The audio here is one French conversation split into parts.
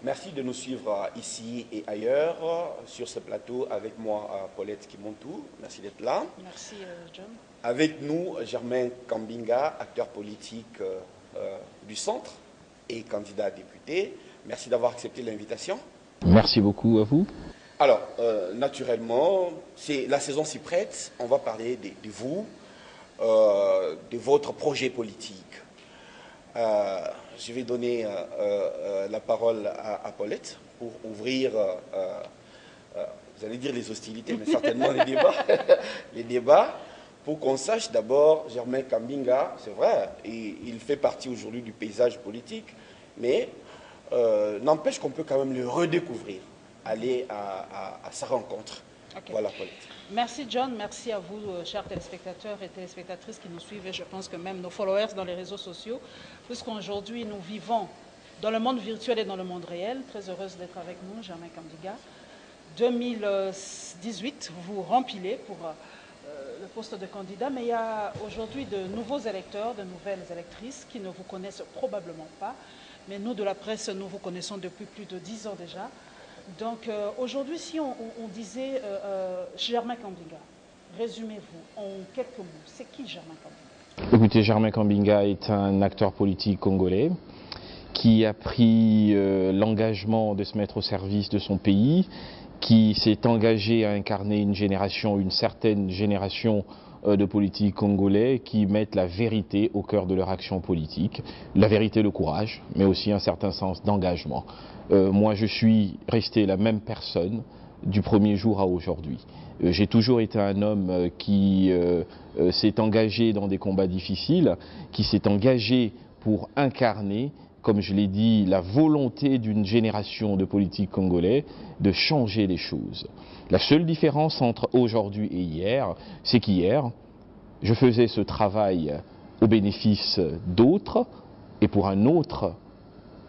Merci de nous suivre ici et ailleurs, sur ce plateau, avec moi, Paulette Kimontou. Merci d'être là. Merci, John. Avec nous, Germain Kambinga, acteur politique du centre et candidat à député. Merci d'avoir accepté l'invitation. Merci beaucoup à vous. Alors, naturellement, la saison s'y prête. On va parler de vous, de votre projet politique. Je vais donner la parole à Paulette pour ouvrir, vous allez dire les hostilités, mais certainement les débats, les débats, pour qu'on sache d'abord, Germain Kambinga, c'est vrai, il fait partie aujourd'hui du paysage politique, mais n'empêche qu'on peut quand même le redécouvrir, aller à sa rencontre. Okay. Voilà, Paulette. Merci John, merci à vous, chers téléspectateurs et téléspectatrices qui nous suivent, et je pense que même nos followers dans les réseaux sociaux, puisqu'aujourd'hui nous vivons dans le monde virtuel et dans le monde réel. Très heureuse d'être avec nous, Germain Kambinga. 2018, vous rempilez pour le poste de candidat, mais il y a aujourd'hui de nouveaux électeurs, de nouvelles électrices qui ne vous connaissent probablement pas, mais nous de la presse, nous vous connaissons depuis plus de 10 ans déjà. Donc aujourd'hui, si on disait Germain Kambinga, résumez-vous en quelques mots, c'est qui Germain Kambinga? Écoutez, Germain Kambinga est un acteur politique congolais qui a pris l'engagement de se mettre au service de son pays, qui s'est engagé à incarner une certaine génération de politiques congolais qui mettent la vérité au cœur de leur action politique, la vérité, le courage, mais aussi un certain sens d'engagement. Moi, je suis resté la même personne du premier jour à aujourd'hui. J'ai toujours été un homme qui s'est engagé dans des combats difficiles, qui s'est engagé pour incarner, comme je l'ai dit, la volonté d'une génération de politiques congolais de changer les choses. La seule différence entre aujourd'hui et hier, c'est qu'hier, je faisais ce travail au bénéfice d'autres et pour un autre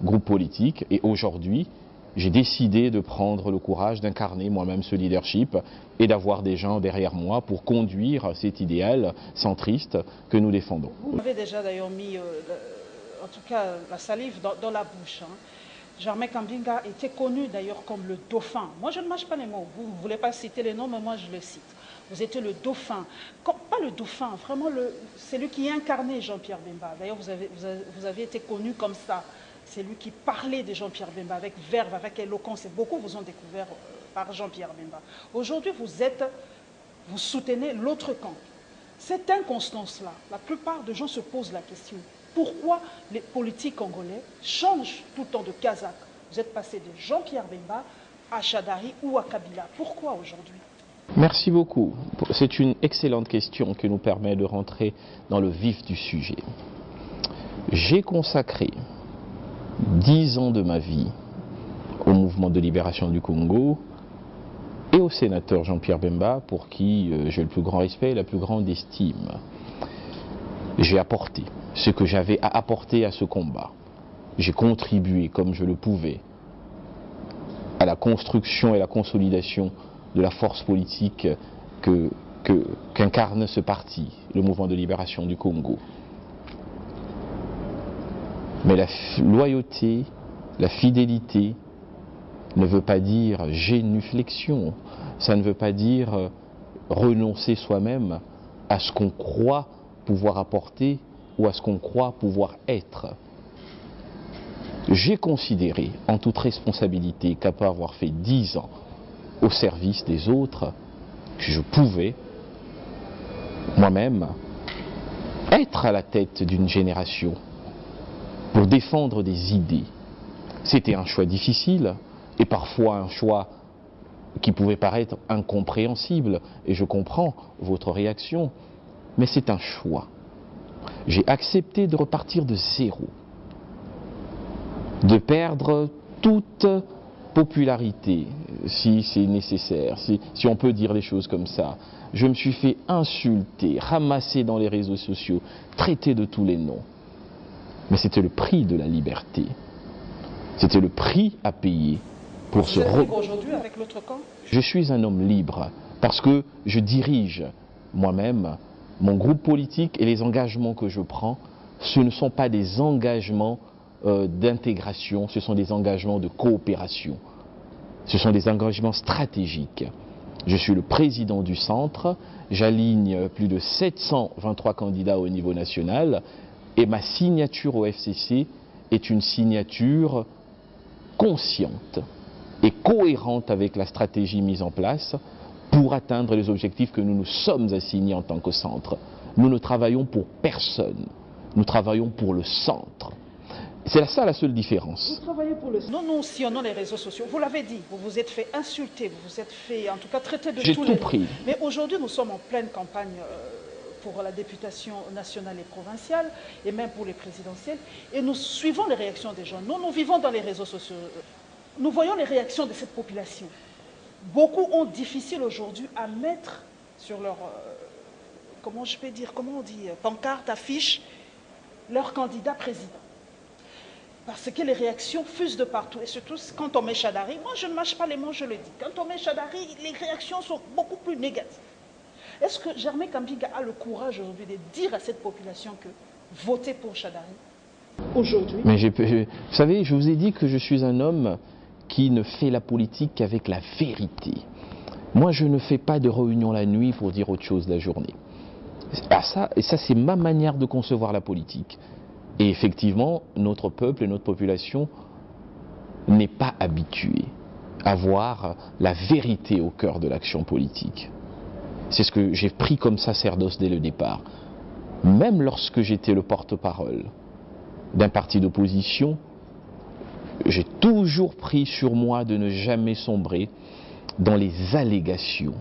groupe politique. Et aujourd'hui, j'ai décidé de prendre le courage d'incarner moi-même ce leadership et d'avoir des gens derrière moi pour conduire cet idéal centriste que nous défendons. Vous avez déjà d'ailleurs mis, en tout cas, la salive dans la bouche. Hein. Germain Kambinga était connu d'ailleurs comme le dauphin. Moi, je ne mâche pas les mots. Vous ne voulez pas citer les noms, mais moi, je le cite. Vous étiez le dauphin. Pas le dauphin, vraiment c'est lui qui incarnait Jean-Pierre Bemba. D'ailleurs, vous avez été connu comme ça. C'est lui qui parlait de Jean-Pierre Bemba avec verve, avec éloquence. Et beaucoup vous ont découvert par Jean-Pierre Bemba. Aujourd'hui, vous soutenez l'autre camp. Cette inconstance-là, la plupart des gens se posent la question. Pourquoi les politiques congolais changent tout le temps de Kazakh? Vous êtes passé de Jean-Pierre Bemba à Chadari ou à Kabila. Pourquoi aujourd'hui? Merci beaucoup. C'est une excellente question qui nous permet de rentrer dans le vif du sujet. J'ai consacré 10 ans de ma vie au mouvement de libération du Congo et au sénateur Jean-Pierre Bemba, pour qui j'ai le plus grand respect et la plus grande estime. J'ai apporté ce que j'avais à apporter à ce combat. J'ai contribué comme je le pouvais à la construction et la consolidation de la force politique qu'incarne ce parti, le mouvement de libération du Congo. Mais la loyauté, la fidélité ne veut pas dire génuflexion, ça ne veut pas dire renoncer soi-même à ce qu'on croit pouvoir apporter ou à ce qu'on croit pouvoir être. J'ai considéré, en toute responsabilité, qu'après avoir fait 10 ans au service des autres, que je pouvais, moi-même, être à la tête d'une génération pour défendre des idées. C'était un choix difficile et parfois un choix qui pouvait paraître incompréhensible, et je comprends votre réaction, mais c'est un choix. J'ai accepté de repartir de zéro, de perdre toute popularité, si c'est nécessaire, si on peut dire les choses comme ça. Je me suis fait insulter, ramasser dans les réseaux sociaux, traiter de tous les noms. Mais c'était le prix de la liberté. C'était le prix à payer pour Vous êtes libre aujourd'hui avec l'autre camp? Je suis un homme libre parce que je dirige moi-même mon groupe politique et les engagements que je prends, ce ne sont pas des engagements d'intégration, ce sont des engagements de coopération. Ce sont des engagements stratégiques. Je suis le président du centre, j'aligne plus de 723 candidats au niveau national et ma signature au FCC est une signature consciente et cohérente avec la stratégie mise en place pour atteindre les objectifs que nous nous sommes assignés en tant que centre. Nous ne travaillons pour personne, nous travaillons pour le centre. C'est ça la seule différence. Vous travaillez pour le... Nous sillonnons les réseaux sociaux. Vous l'avez dit, vous vous êtes fait insulter, vous vous êtes fait en tout cas traiter de tous les... J'ai tout pris. Mais aujourd'hui, nous sommes en pleine campagne pour la députation nationale et provinciale, et même pour les présidentielles, et nous suivons les réactions des gens. Nous vivons dans les réseaux sociaux. Nous voyons les réactions de cette population. Beaucoup ont difficile aujourd'hui à mettre sur leur... comment je peux dire, comment on dit, pancarte, affiche, leur candidat président. Parce que les réactions fusent de partout. Et surtout, quand on met Chadari, moi je ne mâche pas les mots, je le dis. Quand on met Chadari, les réactions sont beaucoup plus négatives. Est-ce que Germain Kambinga a le courage aujourd'hui de dire à cette population que votez pour Chadari aujourd'hui? Mais vous savez, je vous ai dit que je suis un homme qui ne fait la politique qu'avec la vérité. Moi, je ne fais pas de réunion la nuit pour dire autre chose la journée. Ça, c'est ma manière de concevoir la politique. Et effectivement, notre peuple et notre population n'est pas habitué à voir la vérité au cœur de l'action politique. C'est ce que j'ai pris comme sacerdoce dès le départ. Même lorsque j'étais le porte-parole d'un parti d'opposition, j'ai toujours pris sur moi de ne jamais sombrer dans les allégations,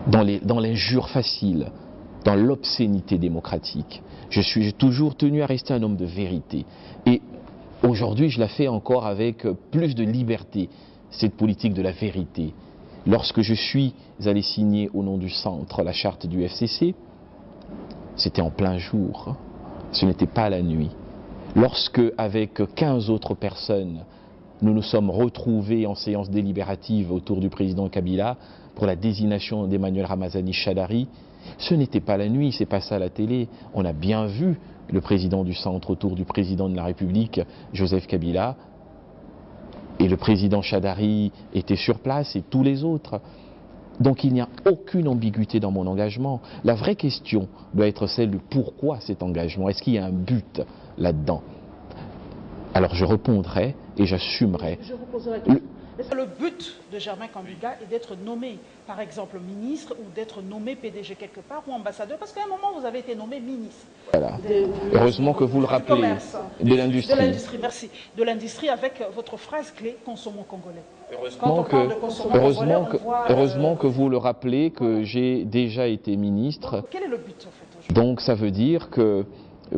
dans l'injure facile, dans l'obscénité démocratique. J'ai toujours tenu à rester un homme de vérité. Et aujourd'hui, je la fais encore avec plus de liberté, cette politique de la vérité. Lorsque je suis allé signer au nom du centre la charte du FCC, c'était en plein jour, ce n'était pas la nuit. Lorsque, avec 15 autres personnes, nous nous sommes retrouvés en séance délibérative autour du président Kabila pour la désignation d'Emmanuel Ramazani Chadari, ce n'était pas la nuit, c'est pas ça à la télé. On a bien vu le président du centre autour du président de la République, Joseph Kabila, et le président Chadari était sur place et tous les autres. Donc il n'y a aucune ambiguïté dans mon engagement. La vraie question doit être celle de pourquoi cet engagement? Est-ce qu'il y a un but là-dedans? Alors je répondrai et j'assumerai. Je vous poserai la question. Le but de Germain Kambinga est d'être nommé, par exemple, ministre ou d'être nommé PDG quelque part ou ambassadeur, parce qu'à un moment, vous avez été nommé ministre. Voilà. Heureusement que vous le rappelez. De l'industrie. De l'industrie, merci. De l'industrie avec votre phrase clé, consommons congolais. Heureusement que vous le rappelez, que j'ai déjà été ministre. Donc, quel est le but, en fait, aujourd'hui? Donc ça veut dire que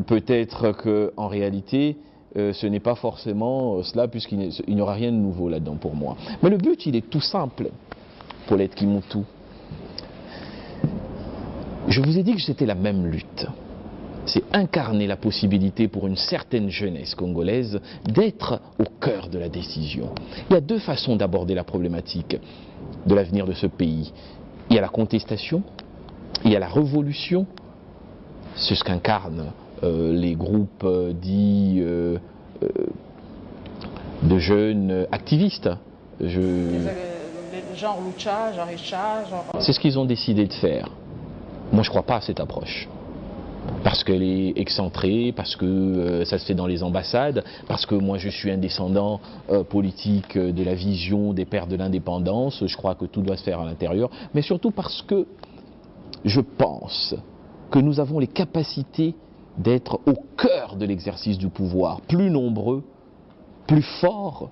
peut-être qu'en réalité, ce n'est pas forcément cela, puisqu'il n'y aura rien de nouveau là-dedans pour moi. Mais le but, il est tout simple, Paulette Kimoutou. Je vous ai dit que c'était la même lutte. C'est incarner la possibilité pour une certaine jeunesse congolaise d'être au cœur de la décision. Il y a deux façons d'aborder la problématique de l'avenir de ce pays. Il y a la contestation, il y a la révolution, c'est ce qu'incarnent les groupes dits de jeunes activistes. Genre Lucha, genre Richa, genre... C'est ce qu'ils ont décidé de faire. Moi, je ne crois pas à cette approche. Parce qu'elle est excentrée, parce que ça se fait dans les ambassades, parce que moi je suis un descendant politique de la vision des pères de l'indépendance, je crois que tout doit se faire à l'intérieur, mais surtout parce que je pense que nous avons les capacités d'être au cœur de l'exercice du pouvoir, plus nombreux, plus forts,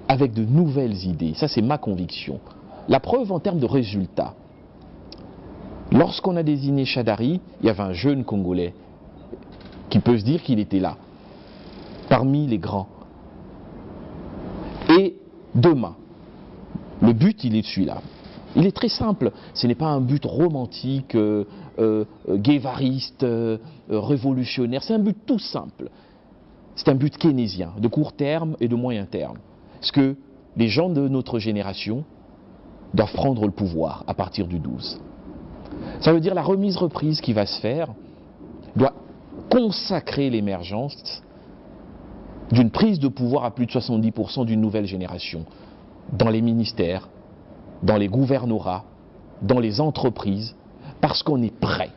avec de nouvelles idées. Ça, c'est ma conviction. La preuve en termes de résultats. Lorsqu'on a désigné Chadari, il y avait un jeune Congolais qui peut se dire qu'il était là, parmi les grands. Et demain, le but, il est celui-là. Il est très simple, ce n'est pas un but romantique, guévariste, révolutionnaire, c'est un but tout simple. c'est un but keynésien, de court terme et de moyen terme. Parce que les gens de notre génération doivent prendre le pouvoir à partir du 12. Ça veut dire la remise-reprise qui va se faire doit consacrer l'émergence d'une prise de pouvoir à plus de 70% d'une nouvelle génération, dans les ministères, dans les gouvernorats, dans les entreprises, parce qu'on est prêt.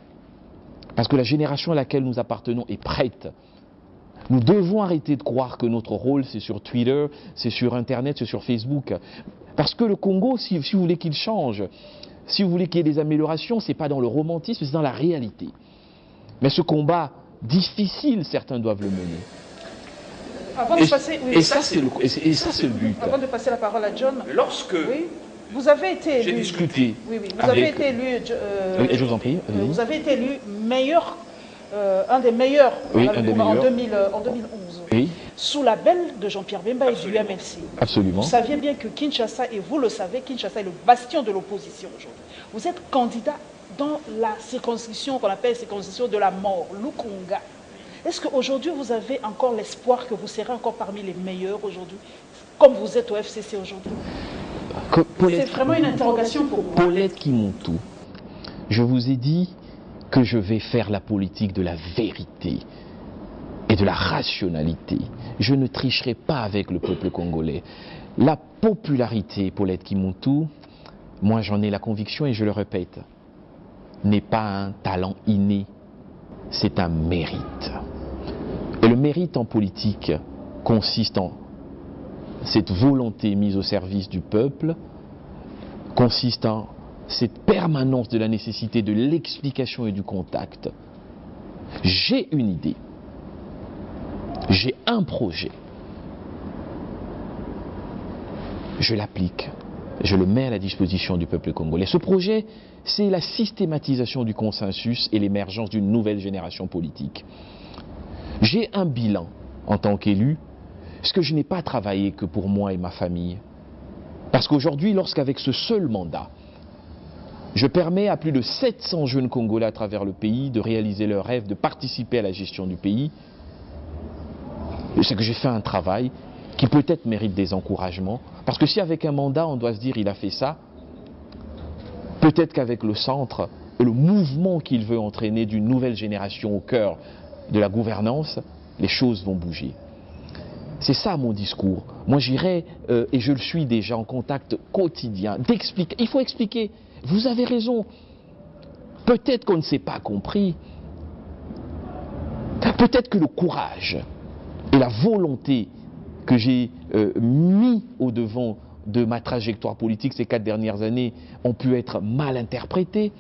Parce que la génération à laquelle nous appartenons est prête. Nous devons arrêter de croire que notre rôle c'est sur Twitter, c'est sur Internet, c'est sur Facebook. Parce que le Congo, si vous voulez qu'il change, si vous voulez qu'il y ait des améliorations, ce n'est pas dans le romantisme, c'est dans la réalité. Mais ce combat difficile, certains doivent le mener. Avant de passer, oui, et ça, c'est le but. Avant de passer la parole à John, lorsque vous avez été élu. J'ai discuté. Oui, vous avez été élu. Je vous en prie. Vous avez été élu meilleur, un des meilleurs en 2011. Oui. Sous la belle de Jean-Pierre Bemba et du MLC. Absolument. Vous saviez bien que Kinshasa, et vous le savez, Kinshasa est le bastion de l'opposition aujourd'hui. Vous êtes candidat dans la circonscription qu'on appelle circonscription de la mort, Lukunga. Est-ce qu'aujourd'hui, vous avez encore l'espoir que vous serez encore parmi les meilleurs aujourd'hui, comme vous êtes au FCC aujourd'hui? C'est vraiment une interrogation pour vous. Paulette Kimontou, je vous ai dit que je vais faire la politique de la vérité et de la rationalité. Je ne tricherai pas avec le peuple congolais. La popularité, Paulette Kimontou, moi j'en ai la conviction et je le répète, n'est pas un talent inné, c'est un mérite. Et le mérite en politique consiste en cette volonté mise au service du peuple, consiste en cette permanence de la nécessité de l'explication et du contact. J'ai une idée, j'ai un projet, je l'applique, je le mets à la disposition du peuple congolais. Ce projet, c'est la systématisation du consensus et l'émergence d'une nouvelle génération politique. J'ai un bilan en tant qu'élu, parce que je n'ai pas travaillé que pour moi et ma famille. Parce qu'aujourd'hui, lorsqu'avec ce seul mandat, je permets à plus de 700 jeunes Congolais à travers le pays de réaliser leurs rêves, de participer à la gestion du pays, c'est que j'ai fait un travail qui peut-être mérite des encouragements. Parce que si avec un mandat, on doit se dire il a fait ça, peut-être qu'avec le centre et le mouvement qu'il veut entraîner d'une nouvelle génération au cœur de la gouvernance, les choses vont bouger. C'est ça mon discours. Moi j'irai, et je le suis déjà en contact quotidien, d'expliquer. Il faut expliquer. Vous avez raison. Peut-être qu'on ne s'est pas compris. Peut-être que le courage et la volonté que j'ai mis au devant de ma trajectoire politique ces 4 dernières années ont pu être mal interprétés.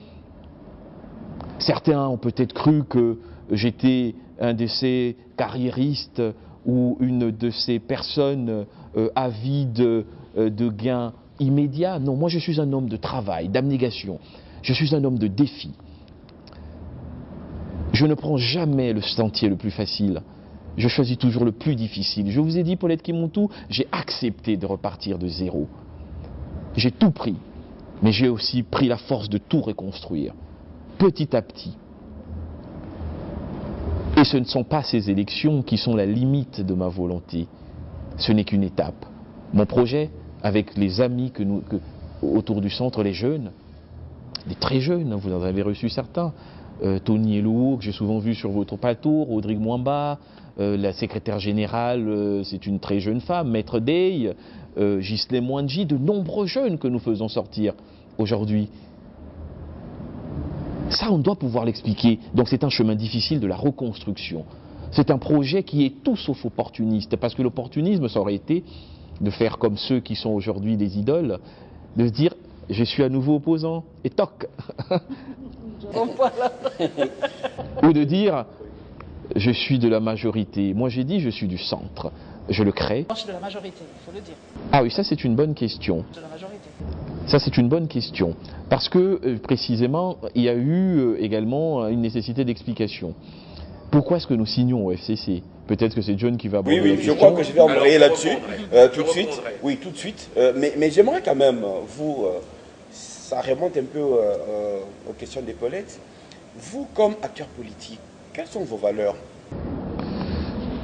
Certains ont peut-être cru que j'étais un de ces carriéristes ou une de ces personnes avides de gains immédiats. Non, moi je suis un homme de travail, d'abnégation. Je suis un homme de défi. Je ne prends jamais le sentier le plus facile. Je choisis toujours le plus difficile. Je vous ai dit, Paulette Kimontou, j'ai accepté de repartir de zéro. J'ai tout pris, mais j'ai aussi pris la force de tout reconstruire, petit à petit. Et ce ne sont pas ces élections qui sont la limite de ma volonté. Ce n'est qu'une étape. Mon projet, avec les amis autour du centre, les jeunes, les très jeunes, vous en avez reçu certains, Tony Elouo, que j'ai souvent vu sur votre plateau, Rodrigue Mwamba, la secrétaire générale, c'est une très jeune femme, Maître Dey, Ghislain Mwanji, de nombreux jeunes que nous faisons sortir aujourd'hui. Ça, on doit pouvoir l'expliquer. Donc c'est un chemin difficile de la reconstruction. C'est un projet qui est tout sauf opportuniste, parce que l'opportunisme, ça aurait été de faire comme ceux qui sont aujourd'hui des idoles, de se dire, je suis à nouveau opposant, et toc. Ou de dire, je suis de la majorité. Moi j'ai dit, je suis du centre. Je le crée. Je suis de la majorité, il faut le dire. Ah oui, ça c'est une bonne question. De la majorité. Ça c'est une bonne question. Parce que, précisément, il y a eu également une nécessité d'explication. Pourquoi est-ce que nous signons au FCC? Peut-être que c'est John qui va aborder la question. Je crois que je vais embrayer là-dessus tout de suite. Oui, tout de suite. Mais j'aimerais quand même, ça remonte un peu aux questions d'Epaulette. Vous, comme acteur politique, quelles sont vos valeurs?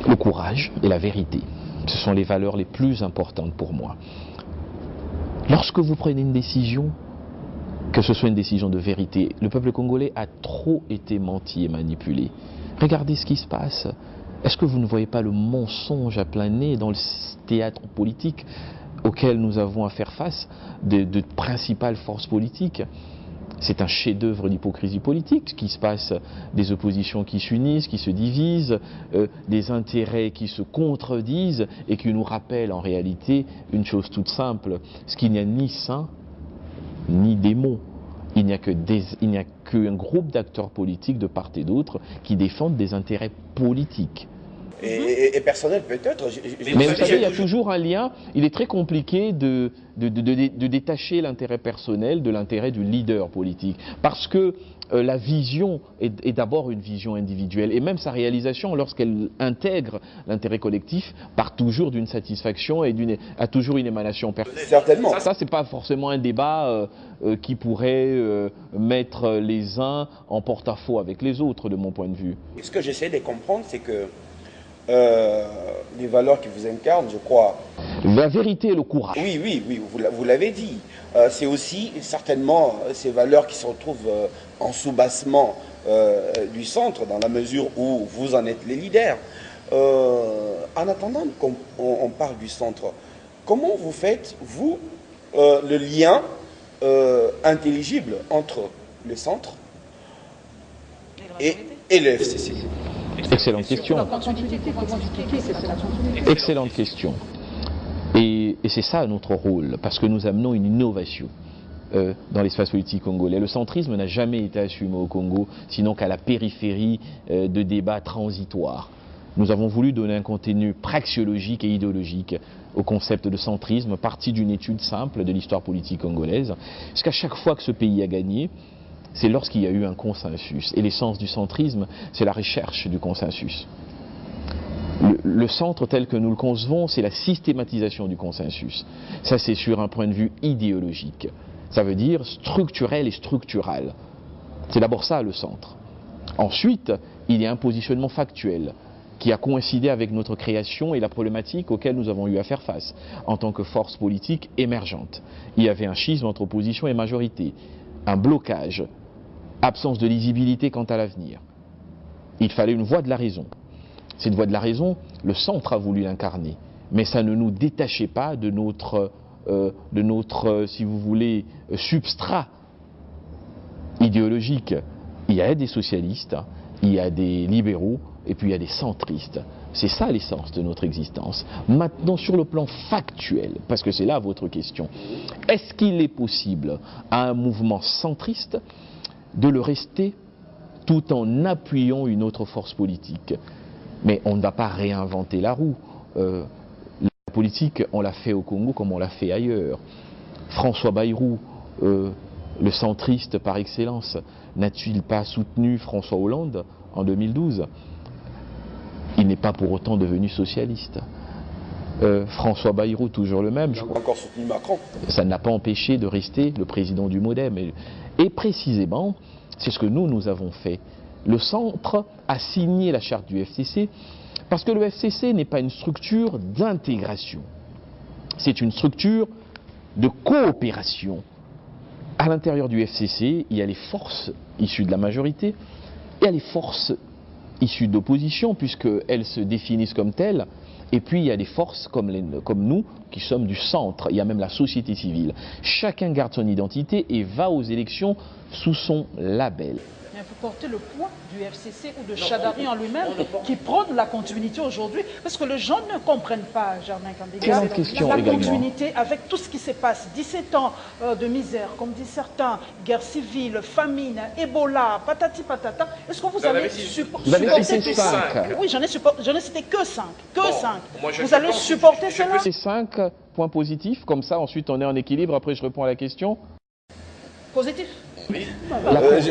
le courage et la vérité. Ce sont les valeurs les plus importantes pour moi. Lorsque vous prenez une décision, que ce soit une décision de vérité, le peuple congolais a trop été menti et manipulé. Regardez ce qui se passe. Est-ce que vous ne voyez pas le mensonge à plein nez dans le théâtre politique auquel nous avons à faire face de principales forces politiques? C'est un chef-d'œuvre d'hypocrisie politique, ce qui se passe, des oppositions qui s'unissent, qui se divisent, des intérêts qui se contredisent et qui nous rappellent en réalité une chose toute simple, ce qu'il n'y a ni saint ni démon. Il n'y a qu'un groupe d'acteurs politiques de part et d'autre qui défendent des intérêts politiques. Et personnel peut-être. Mais vous savez, il y a toujours un lien. Il est très compliqué de détacher l'intérêt personnel de l'intérêt du leader politique. Parce que la vision est d'abord une vision individuelle. Et même sa réalisation, lorsqu'elle intègre l'intérêt collectif, part toujours d'une satisfaction et a toujours une émanation personnelle. Certainement. Ça, c'est pas forcément un débat qui pourrait mettre les uns en porte-à-faux avec les autres, de mon point de vue. Ce que j'essaie de comprendre, c'est que les valeurs qui vous incarnent, je crois. La vérité et le courage. Oui, vous l'avez dit. C'est aussi certainement ces valeurs qui se retrouvent en sous-bassement du centre, dans la mesure où vous en êtes les leaders. En attendant qu'on parle du centre, comment vous faites, vous, le lien intelligible entre le centre et le FCC? Excellente question. Excellente question. Et c'est ça notre rôle, parce que nous amenons une innovation dans l'espace politique congolais. Le centrisme n'a jamais été assumé au Congo, sinon qu'à la périphérie de débats transitoires. Nous avons voulu donner un contenu praxiologique et idéologique au concept de centrisme, parti d'une étude simple de l'histoire politique congolaise, parce qu'à chaque fois que ce pays a gagné, c'est lorsqu'il y a eu un consensus. Et l'essence du centrisme, c'est la recherche du consensus. Le centre tel que nous le concevons, c'est la systématisation du consensus. Ça, c'est sur un point de vue idéologique. Ça veut dire structurel et structural. C'est d'abord ça, le centre. Ensuite, il y a un positionnement factuel qui a coïncidé avec notre création et la problématique auxquelles nous avons eu à faire face en tant que force politique émergente. Il y avait un schisme entre opposition et majorité, un blocage, absence de lisibilité quant à l'avenir. Il fallait une voie de la raison. Cette voie de la raison, le centre a voulu l'incarner, mais ça ne nous détachait pas de notre, si vous voulez, substrat idéologique. Il y a des socialistes, il y a des libéraux, et puis il y a des centristes. C'est ça l'essence de notre existence. Maintenant, sur le plan factuel, parce que c'est là votre question, est-ce qu'il est possible à un mouvement centriste de le rester tout en appuyant une autre force politique? Mais on ne va pas réinventer la roue. La politique, on l'a fait au Congo comme on l'a fait ailleurs. François Bayrou, le centriste par excellence, n'a-t-il pas soutenu François Hollande en 2012? Il n'est pas pour autant devenu socialiste. François Bayrou, toujours le même. Il a encore soutenu Macron. Ça ne l'a pas empêché de rester le président du MODEM. Et précisément, c'est ce que nous avons fait. Le centre a signé la charte du FCC parce que le FCC n'est pas une structure d'intégration. C'est une structure de coopération. À l'intérieur du FCC, il y a les forces issues de la majorité et il y a les forces issues d'opposition, puisqu'elles se définissent comme telles. Et puis il y a des forces comme nous, qui sommes du centre. Il y a même la société civile. Chacun garde son identité et va aux élections sous son label. Mais vous portez le poids du FCC ou de Chadari en lui-même, qui prône la continuité aujourd'hui, parce que les gens ne comprennent pas, Germain Kambinga, la continuité avec tout ce qui se passe. 17 ans de misère, comme disent certains, guerre civile, famine, Ebola, patati patata. Est-ce que vous allez supporter cité 5. Oui, je n'ai cité que 5. Vous allez supporter cela? C'est 5 points positifs, comme ça ensuite on est en équilibre, après je réponds à la question. Positif? Oui. Mais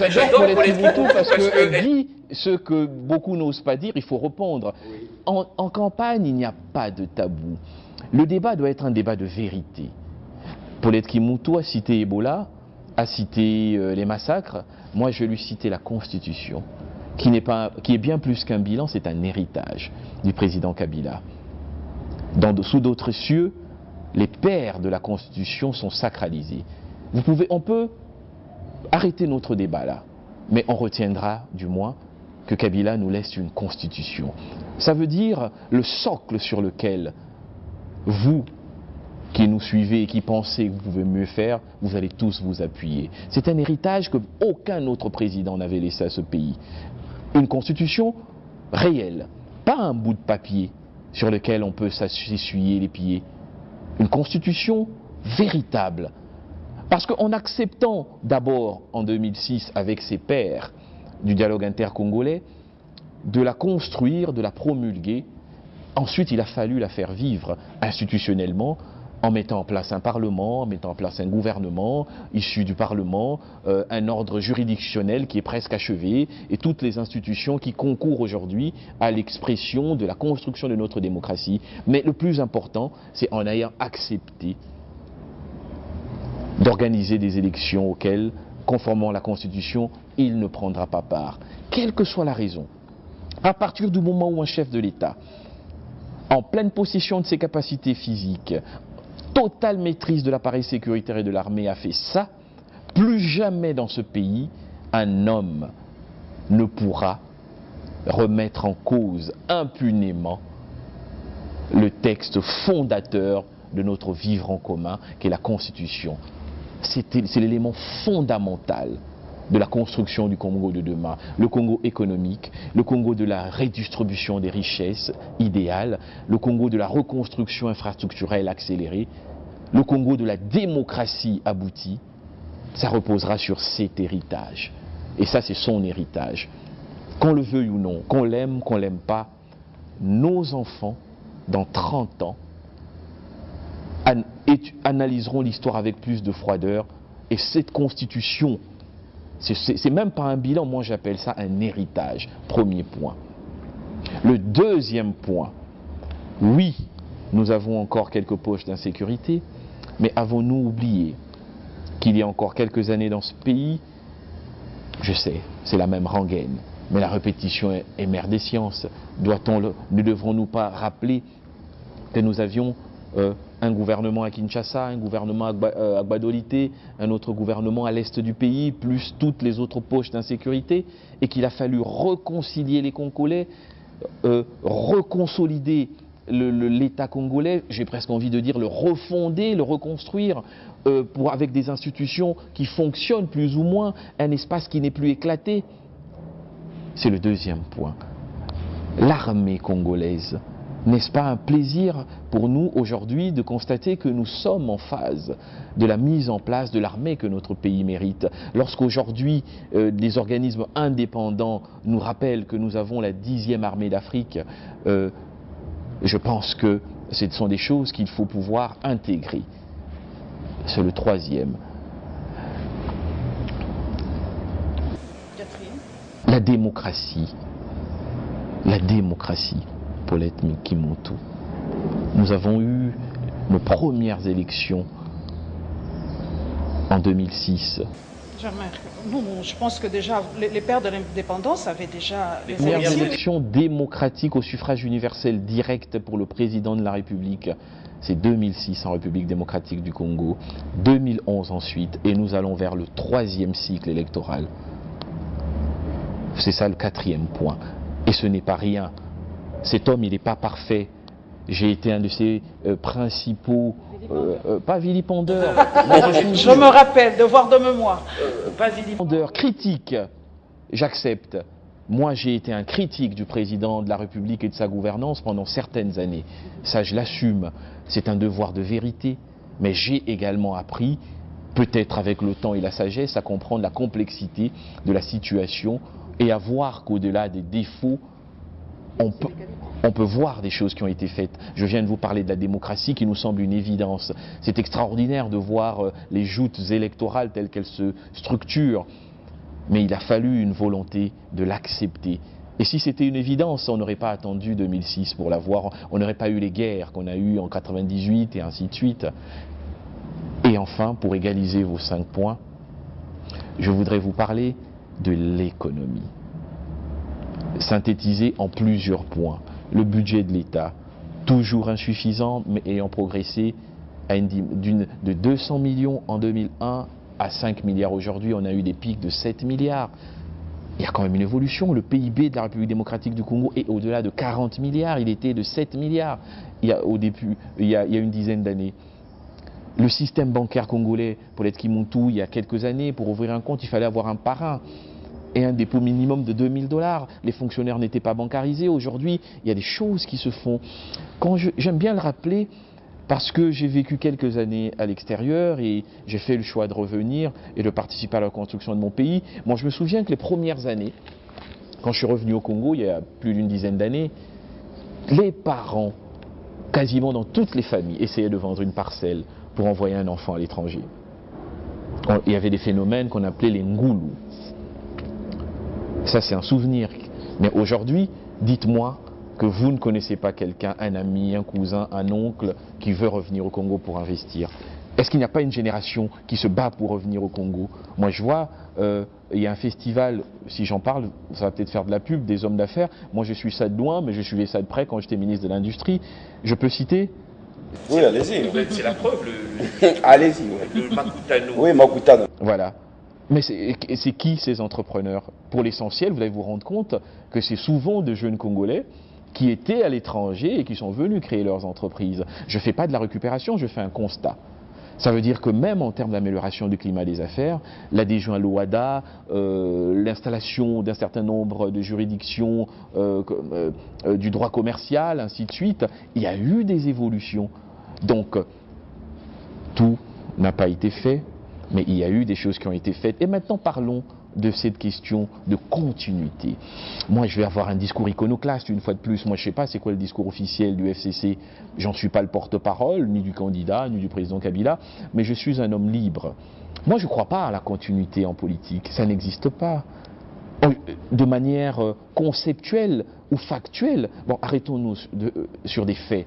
j'adore Paulette Kivutu parce qu'elle dit ce que beaucoup n'osent pas dire, il faut répondre. En campagne, il n'y a pas de tabou. Le débat doit être un débat de vérité. Paulette Kivutu a cité Ebola, a cité les massacres. Moi, je lui citais la Constitution, qui est bien plus qu'un bilan, c'est un héritage du président Kabila. Sous d'autres cieux, les pères de la Constitution sont sacralisés. On peut arrêter notre débat là, mais on retiendra du moins que Kabila nous laisse une Constitution. Ça veut dire le socle sur lequel vous, qui nous suivez et qui pensez que vous pouvez mieux faire, vous allez tous vous appuyer. C'est un héritage que aucun autre président n'avait laissé à ce pays. Une Constitution réelle, pas un bout de papier sur lequel on peut s'essuyer les pieds. Une Constitution véritable. Parce qu'en acceptant d'abord en 2006 avec ses pairs du dialogue intercongolais, de la construire, de la promulguer, ensuite il a fallu la faire vivre institutionnellement, en mettant en place un parlement, en mettant en place un gouvernement issu du parlement, un ordre juridictionnel qui est presque achevé, et toutes les institutions qui concourent aujourd'hui à l'expression de la construction de notre démocratie. Mais le plus important, c'est en ayant accepté d'organiser des élections auxquelles, conformément à la Constitution, il ne prendra pas part. Quelle que soit la raison, à partir du moment où un chef de l'État, en pleine possession de ses capacités physiques, totale maîtrise de l'appareil sécuritaire et de l'armée a fait ça, plus jamais dans ce pays, un homme ne pourra remettre en cause impunément le texte fondateur de notre vivre en commun, qui est la Constitution. C'est l'élément fondamental de la construction du Congo de demain, le Congo économique, le Congo de la redistribution des richesses idéales, le Congo de la reconstruction infrastructurelle accélérée, le Congo de la démocratie aboutie. Ça reposera sur cet héritage. Et ça, c'est son héritage. Qu'on le veuille ou non, qu'on l'aime, qu'on l'aime pas, nos enfants, dans 30 ans, analyseront l'histoire avec plus de froideur. Et cette constitution, c'est même pas un bilan, moi j'appelle ça un héritage. Premier point. Le deuxième point, oui, nous avons encore quelques poches d'insécurité, mais avons-nous oublié qu'il y a encore quelques années dans ce pays, je sais, c'est la même rengaine, mais la répétition est mère des sciences. Ne devrons-nous pas rappeler que nous avions un gouvernement à Kinshasa, un gouvernement à Gbadolité, un autre gouvernement à l'est du pays, plus toutes les autres poches d'insécurité, et qu'il a fallu réconcilier les Congolais, reconsolider l'État congolais, j'ai presque envie de dire le refonder, le reconstruire, avec des institutions qui fonctionnent plus ou moins, un espace qui n'est plus éclaté. C'est le deuxième point. L'armée congolaise. N'est-ce pas un plaisir pour nous aujourd'hui de constater que nous sommes en phase de la mise en place de l'armée que notre pays mérite? Lorsqu'aujourd'hui des organismes indépendants nous rappellent que nous avons la 10e armée d'Afrique, je pense que ce sont des choses qu'il faut pouvoir intégrer. C'est le troisième. La démocratie. La démocratie. Paulette Mikimoto. Nous avons eu nos premières élections en 2006. Jamais. Non, je pense que déjà, les pères de l'indépendance avaient déjà les premières élections démocratiques au suffrage universel direct pour le président de la République. C'est 2006 en République démocratique du Congo, 2011 ensuite, et nous allons vers le 3e cycle électoral. C'est ça le 4e point. Et ce n'est pas rien. Cet homme, il n'est pas parfait. J'ai été un de ses principaux, pas vilipendeurs. Je me rappelle, devoir de mémoire. Pas vilipendeur, critique, j'accepte. Moi, j'ai été un critique du président de la République et de sa gouvernance pendant certaines années. Ça, je l'assume. C'est un devoir de vérité. Mais j'ai également appris, peut-être avec le temps et la sagesse, à comprendre la complexité de la situation et à voir qu'au-delà des défauts, on peut voir des choses qui ont été faites. Je viens de vous parler de la démocratie qui nous semble une évidence. C'est extraordinaire de voir les joutes électorales telles qu'elles se structurent. Mais il a fallu une volonté de l'accepter. Et si c'était une évidence, on n'aurait pas attendu 2006 pour la voir. On n'aurait pas eu les guerres qu'on a eues en 98 et ainsi de suite. Et enfin, pour égaliser vos 5 points, je voudrais vous parler de l'économie. synthétiser en plusieurs points. Le budget de l'État, toujours insuffisant, mais ayant progressé de 200 millions en 2001 à 5 milliards aujourd'hui. On a eu des pics de 7 milliards. Il y a quand même une évolution. Le PIB de la République démocratique du Congo est au-delà de 40 milliards. Il était de 7 milliards il y a une dizaine d'années. Le système bancaire congolais, Paulette Kimontou, il y a quelques années, pour ouvrir un compte, il fallait avoir un parrain et un dépôt minimum de 2000 $. Les fonctionnaires n'étaient pas bancarisés. Aujourd'hui, il y a des choses qui se font. J'aime bien le rappeler parce que j'ai vécu quelques années à l'extérieur et j'ai fait le choix de revenir et de participer à la construction de mon pays. Moi, je me souviens que les premières années, quand je suis revenu au Congo, il y a plus d'une dizaine d'années, les parents, quasiment dans toutes les familles, essayaient de vendre une parcelle pour envoyer un enfant à l'étranger. Il y avait des phénomènes qu'on appelait les ngoulous. Ça, c'est un souvenir. Mais aujourd'hui, dites-moi que vous ne connaissez pas quelqu'un, un ami, un cousin, un oncle, qui veut revenir au Congo pour investir. Est-ce qu'il n'y a pas une génération qui se bat pour revenir au Congo? Moi, je vois, il y a un festival, si j'en parle, ça va peut-être faire de la pub, des hommes d'affaires. Moi, je suis ça de loin, mais je suivais ça de près quand j'étais ministre de l'Industrie. Je peux citer? Oui, allez-y. C'est la preuve, Allez-y. le Makutano. Oui, Makutano. Voilà. Mais c'est qui ces entrepreneurs? Pour l'essentiel, vous allez vous rendre compte que c'est souvent de jeunes Congolais qui étaient à l'étranger et qui sont venus créer leurs entreprises. Je ne fais pas de la récupération, je fais un constat. Ça veut dire que même en termes d'amélioration du climat des affaires, l'adhésion à l'OADA, l'installation d'un certain nombre de juridictions, du droit commercial, ainsi de suite, il y a eu des évolutions. Donc, tout n'a pas été fait, mais il y a eu des choses qui ont été faites. Et maintenant, parlons de cette question de continuité. Moi, je vais avoir un discours iconoclaste une fois de plus. Moi, je ne sais pas c'est quoi le discours officiel du FCC. J'en suis pas le porte-parole, ni du candidat, ni du président Kabila, mais je suis un homme libre. Moi, je ne crois pas à la continuité en politique. Ça n'existe pas. De manière conceptuelle ou factuelle. Bon, arrêtons-nous sur des faits.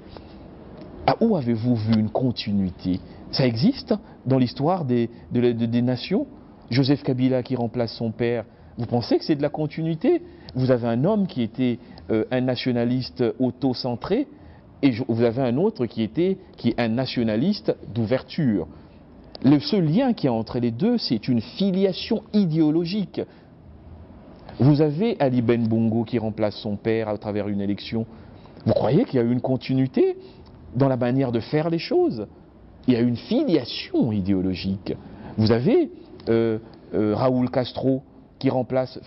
À où avez-vous vu une continuité? Ça existe dans l'histoire des nations? Joseph Kabila qui remplace son père, vous pensez que c'est de la continuité? Vous avez un homme qui était un nationaliste auto-centré et vous avez un autre qui est un nationaliste d'ouverture. Le seul lien qu'il y a entre les deux, c'est une filiation idéologique. Vous avez Ali Ben Bongo qui remplace son père à travers une élection. Vous croyez qu'il y a eu une continuité dans la manière de faire les choses? Il y a une filiation idéologique. Vous avez Raoul Castro qui remplace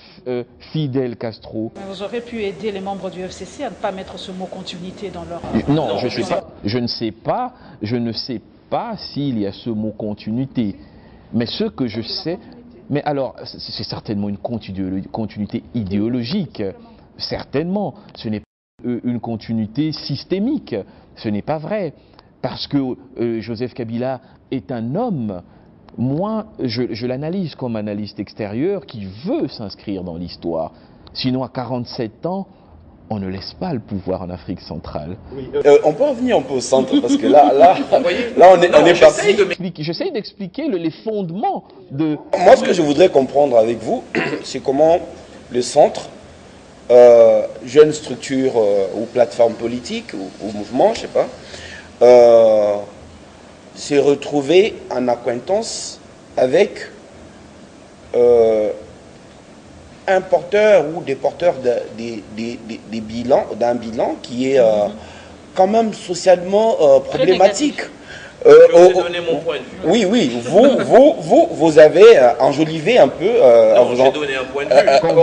Fidel Castro. Mais vous aurez pu aider les membres du FCC à ne pas mettre ce mot continuité dans leur... Non, je ne sais pas s'il y a ce mot continuité. Mais ce que je sais... Mais alors, c'est certainement une continuité idéologique. Certainement. Ce n'est pas une continuité systémique. Ce n'est pas vrai. Parce que Joseph Kabila est un homme, moi je l'analyse comme analyste extérieur qui veut s'inscrire dans l'histoire. Sinon à 47 ans, on ne laisse pas le pouvoir en Afrique centrale. Oui. On peut revenir un peu au centre parce que là on est parti. J'essaye d'expliquer les fondements de... Moi ce que je voudrais comprendre avec vous, c'est comment le centre, jeune structure ou plateforme politique ou mouvement, je ne sais pas, s'est retrouvé en acquaintance avec un porteur ou des porteurs d'un bilan qui est quand même socialement problématique. Je vais donner mon point de vue. Oui, vous avez enjolivé un peu. Non, j'ai donné un point de vue. Quand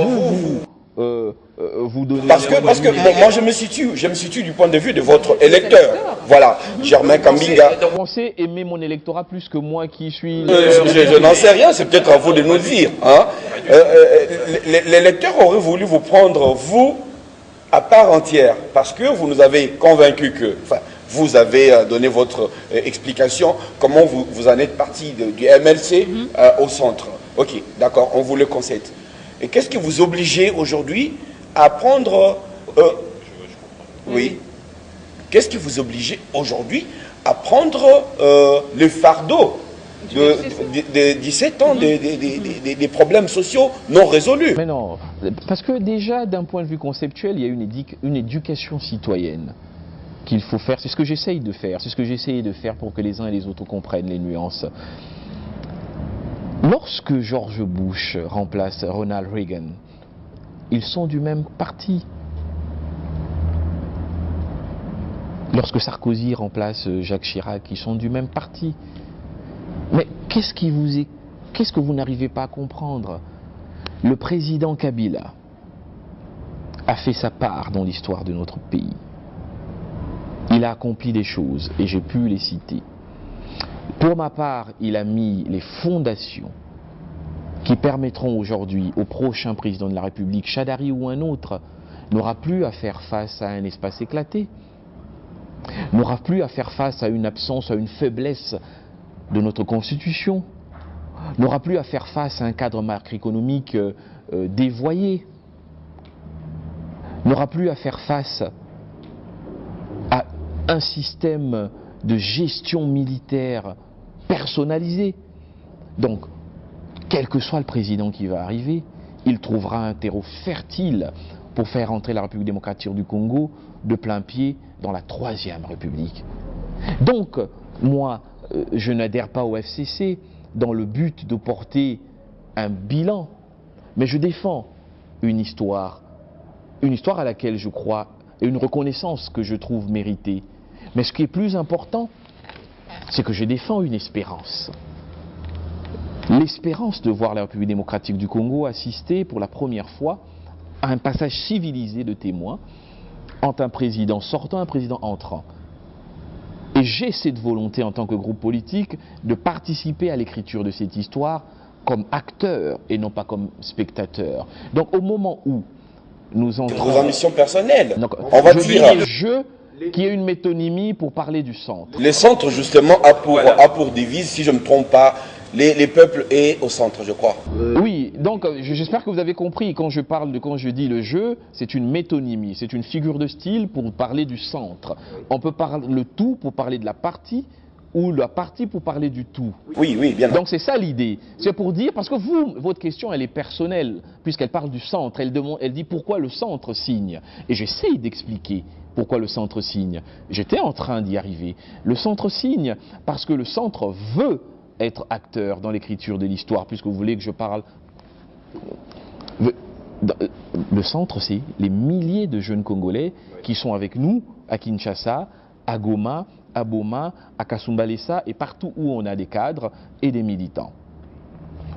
vous donnez... Parce que moi je me situe du point de vue de votre électeur. Voilà, Germain Kambinga. Vous pensez aimer mon électorat plus que moi qui suis... Je n'en sais rien, c'est peut-être à vous de nous le dire. Hein. L'électeur aurait voulu vous prendre, vous, à part entière, parce que vous nous avez convaincu que... Enfin, vous avez donné votre explication, comment vous en êtes parti du MLC au centre. Ok, d'accord, on vous le concède. Et qu'est-ce que vous obligez aujourd'hui à prendre... oui. Qu'est-ce que vous obligez aujourd'hui à prendre le fardeau de 17 ans, des problèmes sociaux non résolus. Mais non, parce que déjà, d'un point de vue conceptuel, il y a une éducation citoyenne qu'il faut faire. C'est ce que j'essaye de faire. C'est ce que j'ai essayé de faire pour que les uns et les autres comprennent les nuances. Lorsque George Bush remplace Ronald Reagan, ils sont du même parti. Lorsque Sarkozy remplace Jacques Chirac, ils sont du même parti. Mais qu'est-ce que vous n'arrivez pas à comprendre? Le président Kabila a fait sa part dans l'histoire de notre pays. Il a accompli des choses et j'ai pu les citer. Pour ma part, il a mis les fondations qui permettront aujourd'hui au prochain président de la République, Chadari ou un autre, n'aura plus à faire face à un espace éclaté, n'aura plus à faire face à une absence, à une faiblesse de notre Constitution, n'aura plus à faire face à un cadre macroéconomique dévoyé, n'aura plus à faire face à un système de gestion militaire personnalisé. Donc, quel que soit le président qui va arriver, il trouvera un terreau fertile pour faire entrer la République démocratique du Congo de plein pied dans la Troisième République. Donc, moi, je n'adhère pas au FCC dans le but de porter un bilan, mais je défends une histoire à laquelle je crois et une reconnaissance que je trouve méritée. Mais ce qui est plus important, c'est que je défends une espérance. L'espérance de voir la République démocratique du Congo assister pour la première fois à un passage civilisé de témoins entre un président sortant et un président entrant. Et j'ai cette volonté en tant que groupe politique de participer à l'écriture de cette histoire comme acteur et non pas comme spectateur. Donc au moment où nous entrons... Vos ambitions personnelles, donc, on va dire... Je qui est une métonymie pour parler du centre. Le centre, justement, a pour devise, si je ne me trompe pas, les peuples et au centre, je crois. Oui, donc j'espère que vous avez compris, quand je dis le jeu, c'est une métonymie, c'est une figure de style pour parler du centre. On peut parler le tout pour parler de la partie, ou la partie pour parler du tout. Oui, oui, bien. Donc c'est ça l'idée. C'est pour dire, parce que votre question, elle est personnelle, puisqu'elle parle du centre. Elle dit pourquoi le centre signe. Et j'essaye d'expliquer pourquoi le centre signe. J'étais en train d'y arriver. Le centre signe parce que le centre veut être acteur dans l'écriture de l'histoire, puisque vous voulez que je parle... Le centre, c'est les milliers de jeunes Congolais qui sont avec nous à Kinshasa, à Goma, à Boma, à Kasumbalesa et partout où on a des cadres et des militants.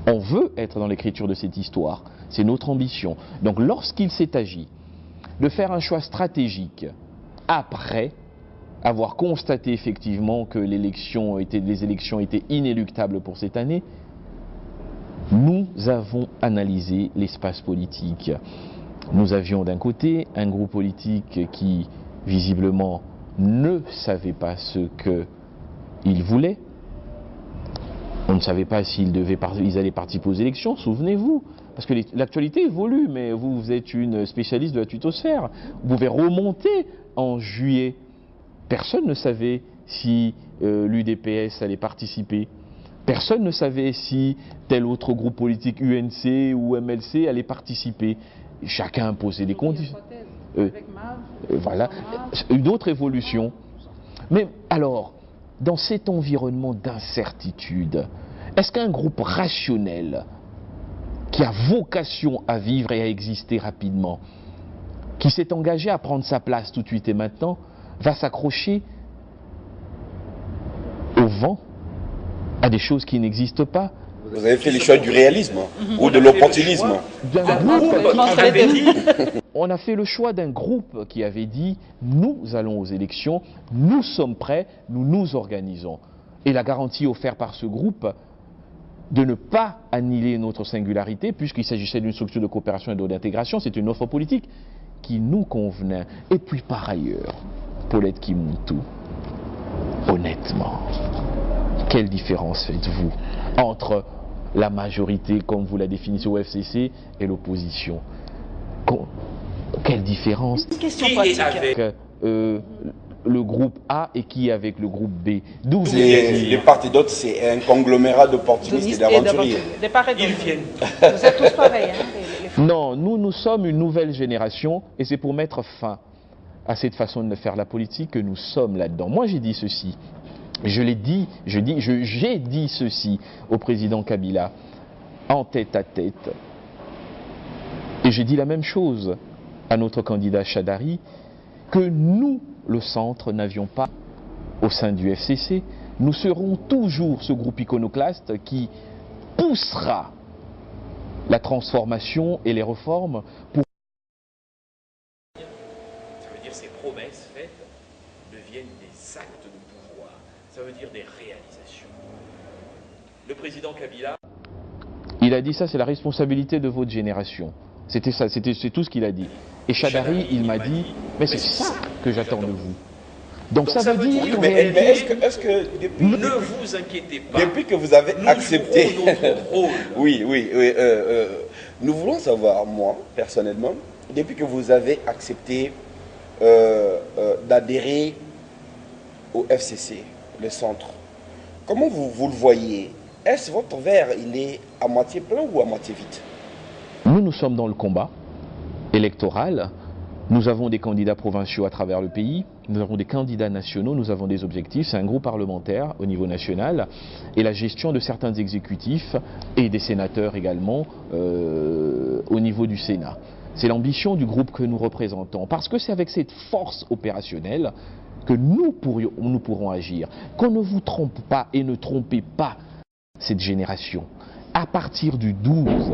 On veut être dans l'écriture de cette histoire. C'est notre ambition. Donc lorsqu'il s'est agi de faire un choix stratégique après avoir constaté effectivement que les élections étaient inéluctables pour cette année, nous avons analysé l'espace politique. Nous avions d'un côté un groupe politique qui, visiblement, ne savait pas ce qu'il voulait. On ne savait pas s'ils allaient participer aux élections, souvenez-vous. Parce que l'actualité évolue, mais vous êtes une spécialiste de la twittosphère. Vous pouvez remonter en juillet. Personne ne savait si l'UDPS allait participer. Personne ne savait si tel autre groupe politique UNC ou MLC allait participer. Chacun posait des conditions. Voilà, une autre évolution. Mais alors, dans cet environnement d'incertitude, est-ce qu'un groupe rationnel qui a vocation à vivre et à exister rapidement, qui s'est engagé à prendre sa place tout de suite et maintenant, va s'accrocher au vent, à des choses qui n'existent pas? Vous avez fait le choix du réalisme ou de l'opportunisme. On a fait le choix d'un groupe qui avait dit « nous allons aux élections, nous sommes prêts, nous nous organisons ». Et la garantie offerte par ce groupe de ne pas annihiler notre singularité, puisqu'il s'agissait d'une structure de coopération et d'intégration, c'est une offre politique qui nous convenait. Et puis par ailleurs, Paulette Kimuntu, honnêtement, quelle différence faites-vous entre la majorité, comme vous la définissez au FCC, et l'opposition? Quelle différence? Une question pratique. le groupe A et qui est avec le groupe B. D'où les part et d'autre, c'est un conglomérat d'opportunistes et d'aventuriers. Ils viennent. Vous êtes tous pareils. Hein, Non, nous sommes une nouvelle génération et c'est pour mettre fin à cette façon de faire la politique que nous sommes là-dedans. Moi, j'ai dit ceci. J'ai dit ceci au président Kabila en tête à tête. Et j'ai dit la même chose à notre candidat Chadari, que nous, le centre, n'avions pas au sein du FCC. Nous serons toujours ce groupe iconoclaste qui poussera la transformation et les réformes pour... Ça veut dire que ces promesses faites deviennent des actes de pouvoir. Ça veut dire des réalisations. Le président Kabila... Il a dit ça, c'est la responsabilité de votre génération. C'était ça, c'est tout ce qu'il a dit. Et Chadari, il m'a dit, mais c'est ça que j'attends de vous. Donc ça veut dire... Oui, mais est-ce que depuis... Ne vous inquiétez pas. Depuis que vous avez accepté... Nous jouerons notre rôle. Oui. Nous voulons savoir, moi, personnellement, depuis que vous avez accepté d'adhérer au FCC, le centre, comment vous le voyez? Est-ce votre verre, il est à moitié plein ou à moitié vide? Nous sommes dans le combat électoral. Nous avons des candidats provinciaux à travers le pays, nous avons des candidats nationaux, nous avons des objectifs, c'est un groupe parlementaire au niveau national et la gestion de certains exécutifs et des sénateurs également au niveau du Sénat. C'est l'ambition du groupe que nous représentons parce que c'est avec cette force opérationnelle que nous pourrons agir. Qu'on ne vous trompe pas et ne trompez pas cette génération. À partir du 12,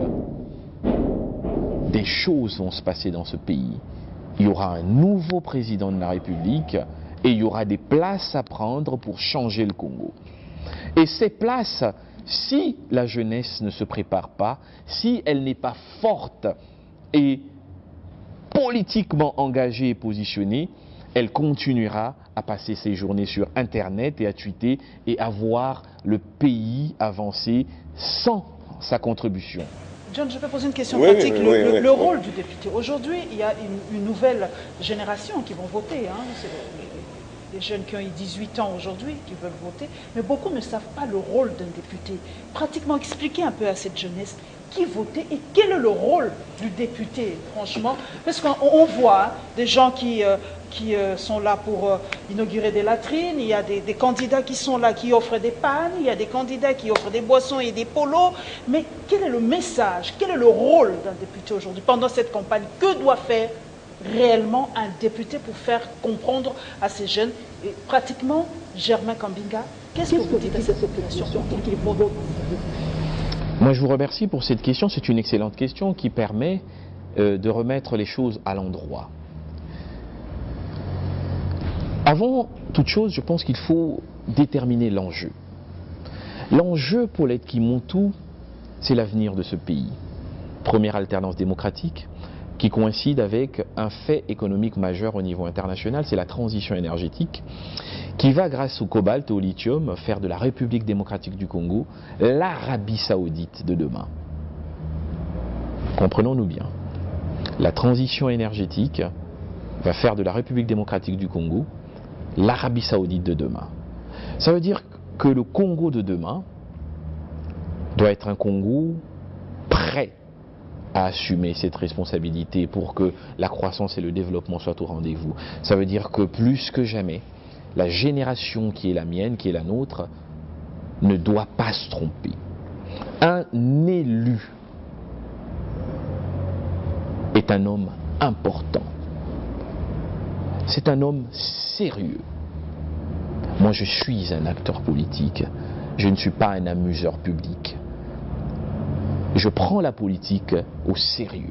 des choses vont se passer dans ce pays. Il y aura un nouveau président de la République et il y aura des places à prendre pour changer le Congo. Et ces places, si la jeunesse ne se prépare pas, si elle n'est pas forte et politiquement engagée et positionnée, elle continuera à passer ses journées sur Internet et à tweeter et à voir le pays avancer sans sa contribution. John, je peux poser une question pratique. Le rôle du député. Aujourd'hui, il y a une nouvelle génération qui vont voter. Hein. C'est les jeunes qui ont 18 ans aujourd'hui qui veulent voter. Mais beaucoup ne savent pas le rôle d'un député. Pratiquement expliquer un peu à cette jeunesse qui votait et quel est le rôle du député, franchement. Parce qu'on voit des gens qui sont là pour inaugurer des latrines, il y a des candidats qui sont là, qui offrent des pannes, il y a des candidats qui offrent des boissons et des polos. Mais quel est le message, quel est le rôle d'un député aujourd'hui pendant cette campagne? Que doit faire réellement un député pour faire comprendre à ces jeunes? Et pratiquement, Germain Kambinga, qu'est-ce que vous dites à cette population pour qu'ils votent? Moi, je vous remercie pour cette question. C'est une excellente question qui permet de remettre les choses à l'endroit. Avant toute chose, je pense qu'il faut déterminer l'enjeu. L'enjeu pour l'aide Kimuntu, c'est l'avenir de ce pays. Première alternance démocratique qui coïncide avec un fait économique majeur au niveau international, c'est la transition énergétique qui va, grâce au cobalt et au lithium, faire de la République démocratique du Congo l'Arabie saoudite de demain. Comprenons-nous bien. La transition énergétique va faire de la République démocratique du Congo l'Arabie saoudite de demain. Ça veut dire que le Congo de demain doit être un Congo prêt à assumer cette responsabilité pour que la croissance et le développement soient au rendez-vous. Ça veut dire que plus que jamais, la génération qui est la mienne, qui est la nôtre, ne doit pas se tromper. Un élu est un homme important. C'est un homme sérieux. Moi, je suis un acteur politique. Je ne suis pas un amuseur public. Je prends la politique au sérieux.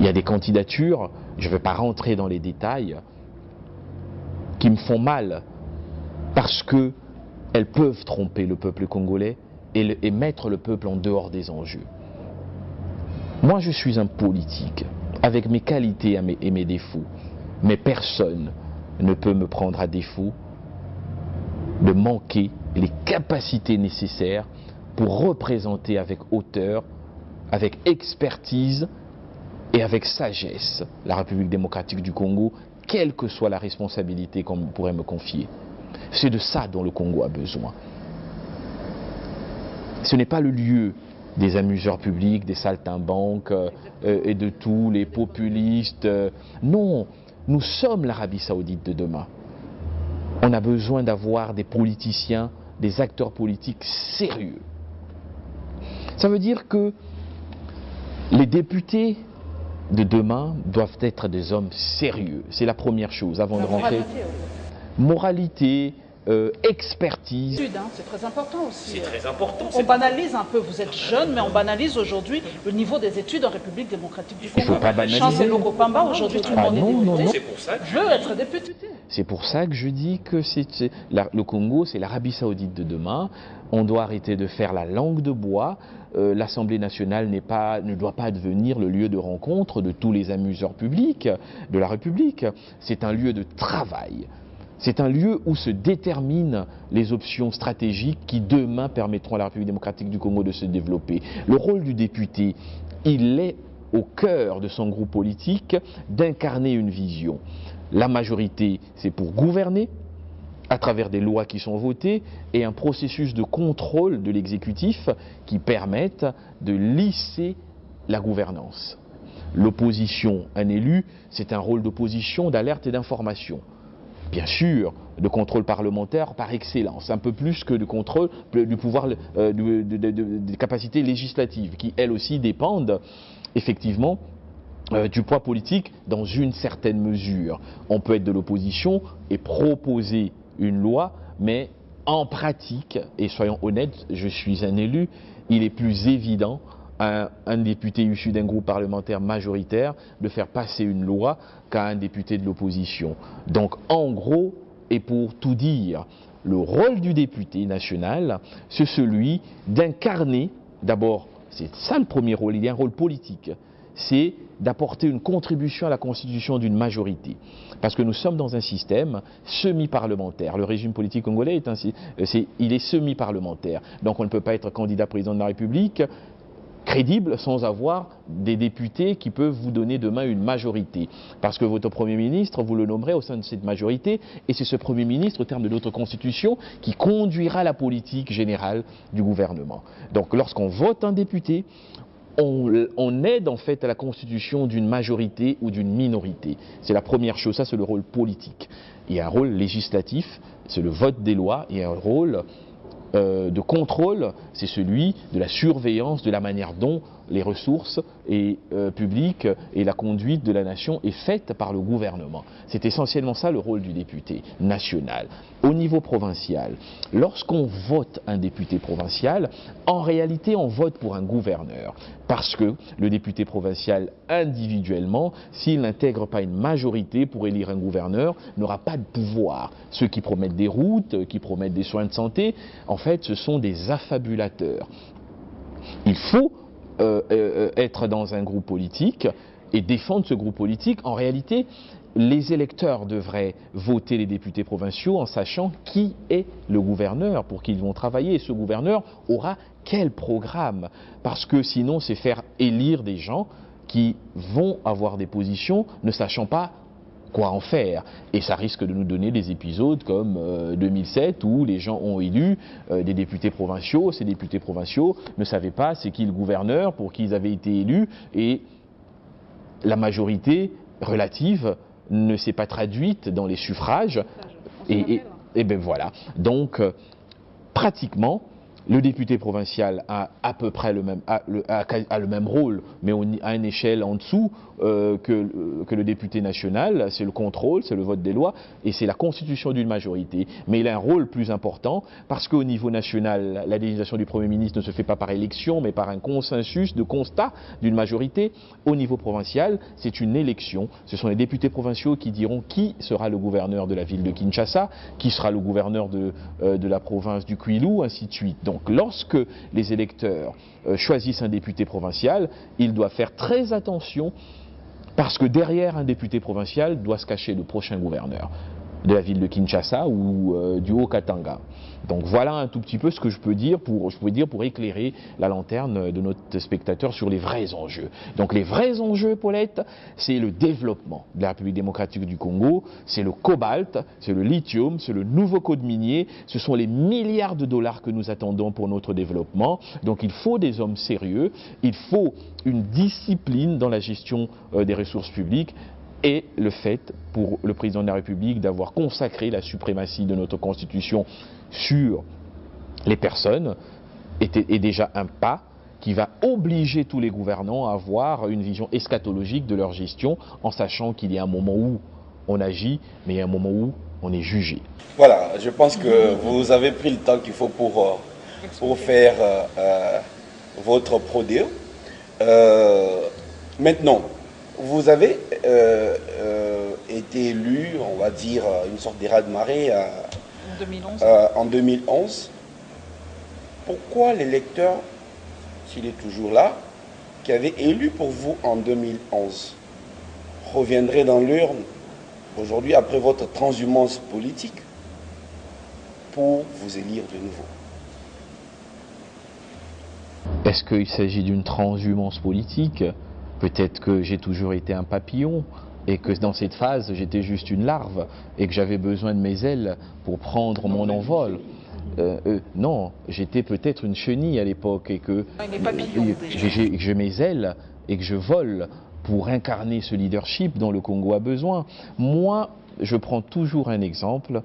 Il y a des candidatures, je ne vais pas rentrer dans les détails, qui me font mal parce qu'elles peuvent tromper le peuple congolais et mettre le peuple en dehors des enjeux. Moi, je suis un politique, avec mes qualités et mes défauts, mais personne ne peut me prendre à défaut de manquer les capacités nécessaires pour représenter avec hauteur, avec expertise et avec sagesse la République démocratique du Congo quelle que soit la responsabilité qu'on pourrait me confier. C'est de ça dont le Congo a besoin. Ce n'est pas le lieu des amuseurs publics, des saltimbanques et de tous les populistes. Non, nous sommes l'Arabie Saoudite de demain. On a besoin d'avoir des politiciens, des acteurs politiques sérieux. Ça veut dire que les députés de demain doivent être des hommes sérieux. C'est la première chose avant de rentrer. Moralité, expertise. C'est très important aussi. C'est très important. On banalise un peu, vous êtes jeune, mais on banalise aujourd'hui le niveau des études en République démocratique du Congo. Il ne faut pas banaliser. Chance et Logo Pamba, aujourd'hui tout le monde est député. C'est pour ça que je veux être député. C'est pour ça que je dis que le Congo, c'est l'Arabie Saoudite de demain. On doit arrêter de faire la langue de bois. L'Assemblée nationale ne doit pas devenir le lieu de rencontre de tous les amuseurs publics de la République. C'est un lieu de travail. C'est un lieu où se déterminent les options stratégiques qui demain permettront à la République démocratique du Congo de se développer. Le rôle du député, il est au cœur de son groupe politique d'incarner une vision. La majorité, c'est pour gouverner à travers des lois qui sont votées et un processus de contrôle de l'exécutif qui permettent de lisser la gouvernance. L'opposition, un élu, c'est un rôle d'opposition, d'alerte et d'information. Bien sûr, de contrôle parlementaire par excellence, un peu plus que de contrôle du pouvoir, des capacités législatives, qui elles aussi dépendent effectivement du poids politique dans une certaine mesure. On peut être de l'opposition et proposer une loi, mais en pratique, et soyons honnêtes, je suis un élu, il est plus évident à un député issu d'un groupe parlementaire majoritaire de faire passer une loi qu'à un député de l'opposition. Donc en gros, et pour tout dire, le rôle du député national, c'est celui d'incarner, d'abord, c'est ça le premier rôle, il y a un rôle politique, c'est d'apporter une contribution à la constitution d'une majorité. Parce que nous sommes dans un système semi-parlementaire. Le régime politique congolais il est semi-parlementaire. Donc on ne peut pas être candidat président de la République crédible sans avoir des députés qui peuvent vous donner demain une majorité. Parce que votre Premier ministre, vous le nommerez au sein de cette majorité, et c'est ce Premier ministre, au terme de notre Constitution, qui conduira la politique générale du gouvernement. Donc lorsqu'on vote un député, on aide en fait à la constitution d'une majorité ou d'une minorité. C'est la première chose, ça c'est le rôle politique. Il y a un rôle législatif, c'est le vote des lois, il y a un rôle de contrôle, c'est celui de la surveillance de la manière dont les ressources publiques et la conduite de la nation est faite par le gouvernement. C'est essentiellement ça le rôle du député national. Au niveau provincial, lorsqu'on vote un député provincial, en réalité on vote pour un gouverneur. Parce que le député provincial individuellement, s'il n'intègre pas une majorité pour élire un gouverneur, n'aura pas de pouvoir. Ceux qui promettent des routes, qui promettent des soins de santé, en fait ce sont des affabulateurs. Il faut être dans un groupe politique et défendre ce groupe politique. En réalité, les électeurs devraient voter les députés provinciaux en sachant qui est le gouverneur pour qui ils vont travailler. Et ce gouverneur aura quel programme? Parce que sinon, c'est faire élire des gens qui vont avoir des positions ne sachant pas quoi en faire. Et ça risque de nous donner des épisodes comme 2007 où les gens ont élu des députés provinciaux. Ces députés provinciaux ne savaient pas c'est qui le gouverneur pour qui ils avaient été élus et la majorité relative ne s'est pas traduite dans les suffrages. Et bien voilà. Donc pratiquement, le député provincial a à peu près le même rôle, mais à une échelle en dessous que le député national. C'est le contrôle, c'est le vote des lois et c'est la constitution d'une majorité. Mais il a un rôle plus important parce qu'au niveau national, la législation du Premier ministre ne se fait pas par élection, mais par un consensus de constat d'une majorité. Au niveau provincial, c'est une élection. Ce sont les députés provinciaux qui diront qui sera le gouverneur de la ville de Kinshasa, qui sera le gouverneur de la province du Kwilu, ainsi de suite. Donc lorsque les électeurs choisissent un député provincial, ils doivent faire très attention parce que derrière un député provincial doit se cacher le prochain gouverneur. de la ville de Kinshasa ou du Haut-Katanga. Donc voilà un tout petit peu ce que je peux dire pour éclairer la lanterne de notre spectateur sur les vrais enjeux. Donc les vrais enjeux, Paulette, c'est le développement de la République démocratique du Congo, c'est le cobalt, c'est le lithium, c'est le nouveau code minier, ce sont les milliards de dollars que nous attendons pour notre développement. Donc il faut des hommes sérieux, il faut une discipline dans la gestion des ressources publiques, et le fait pour le président de la République d'avoir consacré la suprématie de notre Constitution sur les personnes est déjà un pas qui va obliger tous les gouvernants à avoir une vision eschatologique de leur gestion, en sachant qu'il y a un moment où on agit, mais il y a un moment où on est jugé. Voilà, je pense que vous avez pris le temps qu'il faut pour faire votre prodéo. Maintenant, vous avez été élu, on va dire, une sorte des raz-de-marée en 2011. Pourquoi l'électeur, s'il est toujours là, qui avait élu pour vous en 2011, reviendrait dans l'urne aujourd'hui après votre transhumance politique pour vous élire de nouveau? Est-ce qu'il s'agit d'une transhumance politique? Peut-être que j'ai toujours été un papillon et que dans cette phase, j'étais juste une larve et que j'avais besoin de mes ailes pour prendre mon envol. Non, j'étais peut-être une chenille à l'époque et que j'ai mes ailes et que je vole pour incarner ce leadership dont le Congo a besoin. Moi, je prends toujours un exemple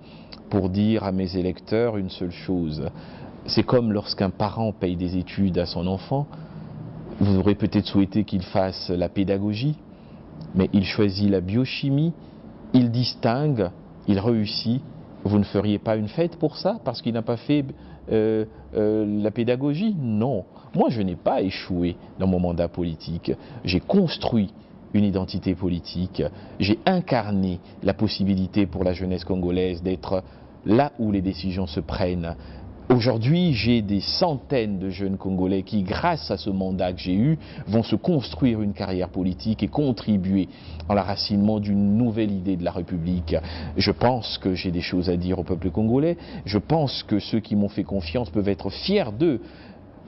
pour dire à mes électeurs une seule chose. C'est comme lorsqu'un parent paye des études à son enfant. Vous aurez peut-être souhaité qu'il fasse la pédagogie, mais il choisit la biochimie, il distingue, il réussit. Vous ne feriez pas une fête pour ça, parce qu'il n'a pas fait la pédagogie? Non. Moi, je n'ai pas échoué dans mon mandat politique. J'ai construit une identité politique. J'ai incarné la possibilité pour la jeunesse congolaise d'être là où les décisions se prennent. Aujourd'hui, j'ai des centaines de jeunes Congolais qui, grâce à ce mandat que j'ai eu, vont se construire une carrière politique et contribuer à l'enracinement d'une nouvelle idée de la République. Je pense que j'ai des choses à dire au peuple congolais. Je pense que ceux qui m'ont fait confiance peuvent être fiers d'eux.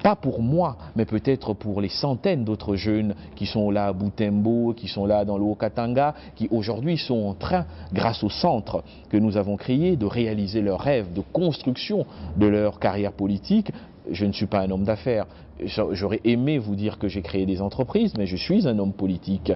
Pas pour moi, mais peut-être pour les centaines d'autres jeunes qui sont là à Butembo, qui sont là dans le Haut-Katanga, qui aujourd'hui sont en train, grâce au centre que nous avons créé, de réaliser leurs rêves de construction de leur carrière politique. Je ne suis pas un homme d'affaires. J'aurais aimé vous dire que j'ai créé des entreprises, mais je suis un homme politique.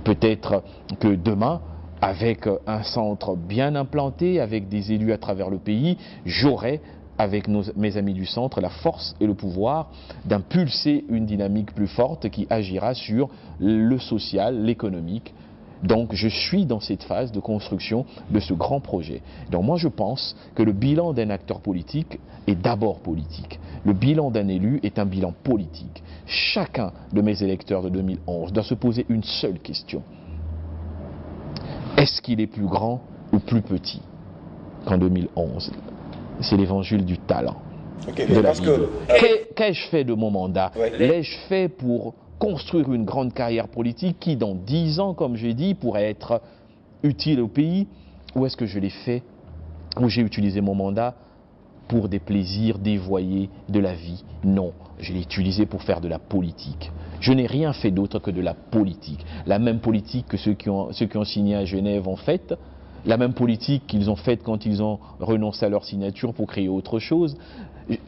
Peut-être que demain, avec un centre bien implanté, avec des élus à travers le pays, j'aurai avec mes amis du centre, la force et le pouvoir d'impulser une dynamique plus forte qui agira sur le social, l'économique. Donc je suis dans cette phase de construction de ce grand projet. Donc moi je pense que le bilan d'un acteur politique est d'abord politique. Le bilan d'un élu est un bilan politique. Chacun de mes électeurs de 2011 doit se poser une seule question. Est-ce qu'il est plus grand ou plus petit qu'en 2011 ? C'est l'évangile du talent. Okay, de la vie. Qu'ai-je fait de mon mandat? Ouais. L'ai-je fait pour construire une grande carrière politique qui, dans 10 ans, comme j'ai dit, pourrait être utile au pays? Ou est-ce que je l'ai fait, où j'ai utilisé mon mandat pour des plaisirs dévoyés de la vie? Non, je l'ai utilisé pour faire de la politique. Je n'ai rien fait d'autre que de la politique. La même politique que ceux qui ont signé à Genève ont faite. La même politique qu'ils ont faite quand ils ont renoncé à leur signature pour créer autre chose.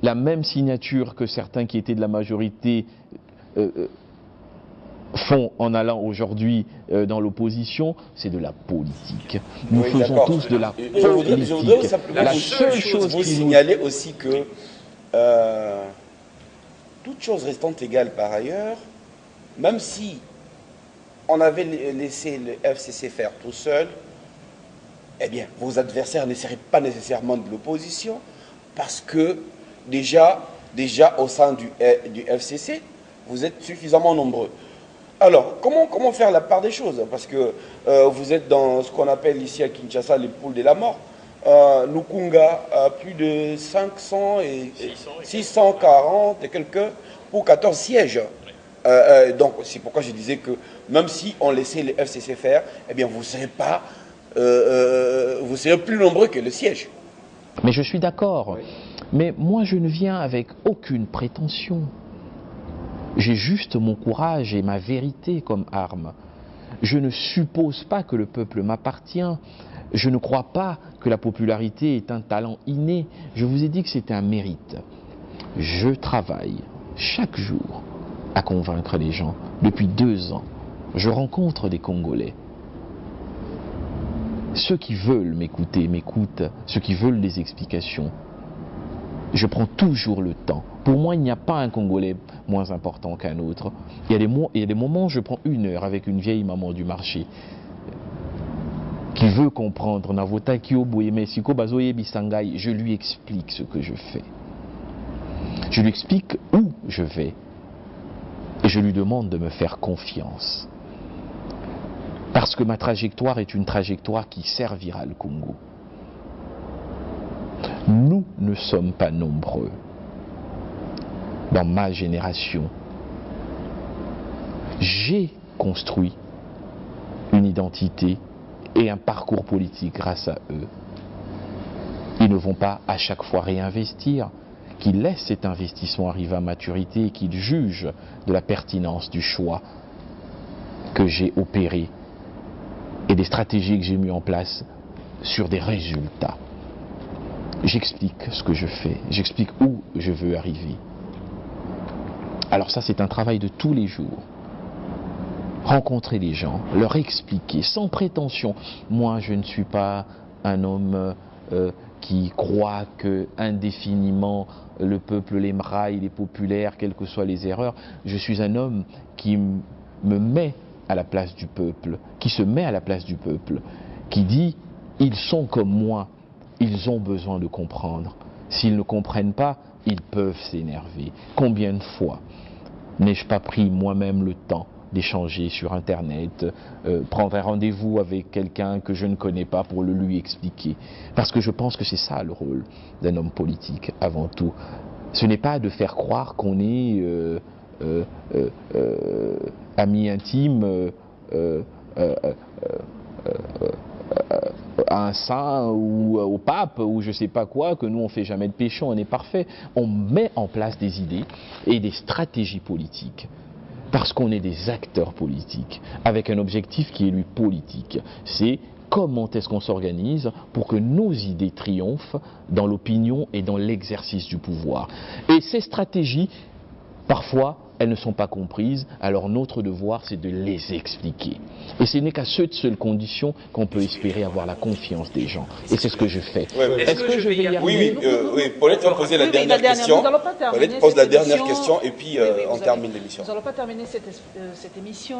La même signature que certains qui étaient de la majorité font en allant aujourd'hui dans l'opposition, c'est de la politique. Nous faisons tous de la politique. Je voudrais simplement la seule chose vous signaler aussi que toute chose restant égale par ailleurs, même si on avait laissé le FCC faire tout seul, eh bien, vos adversaires ne seraient pas nécessairement de l'opposition, parce que déjà au sein du FCC, vous êtes suffisamment nombreux. Alors, comment faire la part des choses? Parce que vous êtes dans ce qu'on appelle ici à Kinshasa les poules de la mort. Lukunga a plus de 500 et 640 et quelques pour 14 sièges. Donc, c'est pourquoi je disais que même si on laissait les FCC faire, eh bien, vous ne serez plus nombreux que le siège. Mais je suis d'accord. Oui. Mais moi, je ne viens avec aucune prétention. J'ai juste mon courage et ma vérité comme arme. Je ne suppose pas que le peuple m'appartient. Je ne crois pas que la popularité est un talent inné. Je vous ai dit que c'était un mérite. Je travaille chaque jour à convaincre les gens. Depuis 2 ans, je rencontre des Congolais. Ceux qui veulent m'écouter m'écoutent. Ceux qui veulent des explications. Je prends toujours le temps. Pour moi, il n'y a pas un Congolais moins important qu'un autre. Il y a des moments où je prends 1 heure avec une vieille maman du marché qui veut comprendre. Je lui explique ce que je fais. Je lui explique où je vais. Et je lui demande de me faire confiance. Parce que ma trajectoire est une trajectoire qui servira le Congo. Nous ne sommes pas nombreux dans ma génération. J'ai construit une identité et un parcours politique grâce à eux. Ils ne vont pas à chaque fois réinvestir, qu'ils laissent cet investissement arriver à maturité et qu'ils jugent de la pertinence du choix que j'ai opéré et des stratégies que j'ai mis en place sur des résultats. J'explique ce que je fais, j'explique où je veux arriver. Alors ça, c'est un travail de tous les jours. Rencontrer les gens, leur expliquer, sans prétention. Moi, je ne suis pas un homme qui croit que indéfiniment le peuple l'aimera, il est populaire, quelles que soient les erreurs. Je suis un homme qui me met à la place du peuple, qui se met à la place du peuple, qui dit « ils sont comme moi ». Ils ont besoin de comprendre. S'ils ne comprennent pas, ils peuvent s'énerver. Combien de fois n'ai-je pas pris moi-même le temps d'échanger sur Internet, prendre un rendez-vous avec quelqu'un que je ne connais pas pour le lui expliquer? Parce que je pense que c'est ça le rôle d'un homme politique, avant tout. Ce n'est pas de faire croire qu'on est ami intime, à un saint ou au pape ou je sais pas quoi, que nous on fait jamais de péché, on est parfait. On met en place des idées et des stratégies politiques parce qu'on est des acteurs politiques avec un objectif qui est lui politique. C'est comment est-ce qu'on s'organise pour que nos idées triomphent dans l'opinion et dans l'exercice du pouvoir. Et ces stratégies, parfois, elles ne sont pas comprises, alors notre devoir c'est de les expliquer. Et ce n'est qu'à cette seule condition qu'on peut espérer avoir la confiance des gens. Et c'est ce que je fais. Ouais, est-ce que je vais y arriver? Oui, Paulette va poser la dernière question. Paulette pose la dernière question et puis on termine l'émission. Nous n'allons pas terminer cette émission,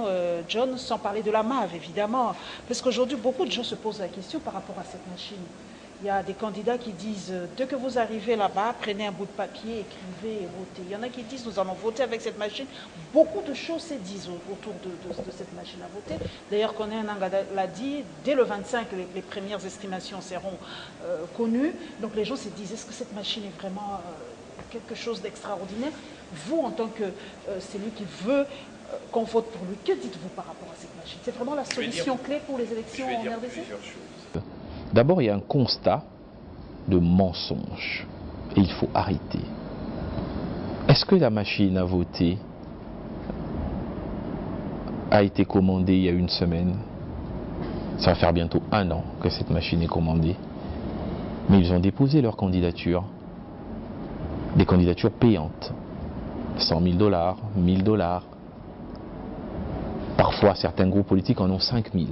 John, sans parler de la MAV, évidemment. Parce qu'aujourd'hui, beaucoup de gens se posent la question par rapport à cette machine. Il y a des candidats qui disent, dès que vous arrivez là-bas, prenez un bout de papier, écrivez et votez. Il y en a qui disent, nous allons voter avec cette machine. Beaucoup de choses se disent autour de cette machine à voter. D'ailleurs, Corneille Nangaa l'a dit, dès le 25, les premières estimations seront connues. Donc les gens se disent, est-ce que cette machine est vraiment quelque chose d'extraordinaire? Vous, en tant que celui qui veut qu'on vote pour lui, que dites-vous par rapport à cette machine? C'est vraiment la solution clé pour les élections en RDC? D'abord, il y a un constat de mensonge et il faut arrêter. Est-ce que la machine à voter a été commandée il y a 1 semaine? Ça va faire bientôt 1 an que cette machine est commandée. Mais ils ont déposé leur candidature. Des candidatures payantes. 100 000 $, 1 000 $. Parfois, certains groupes politiques en ont 5 000.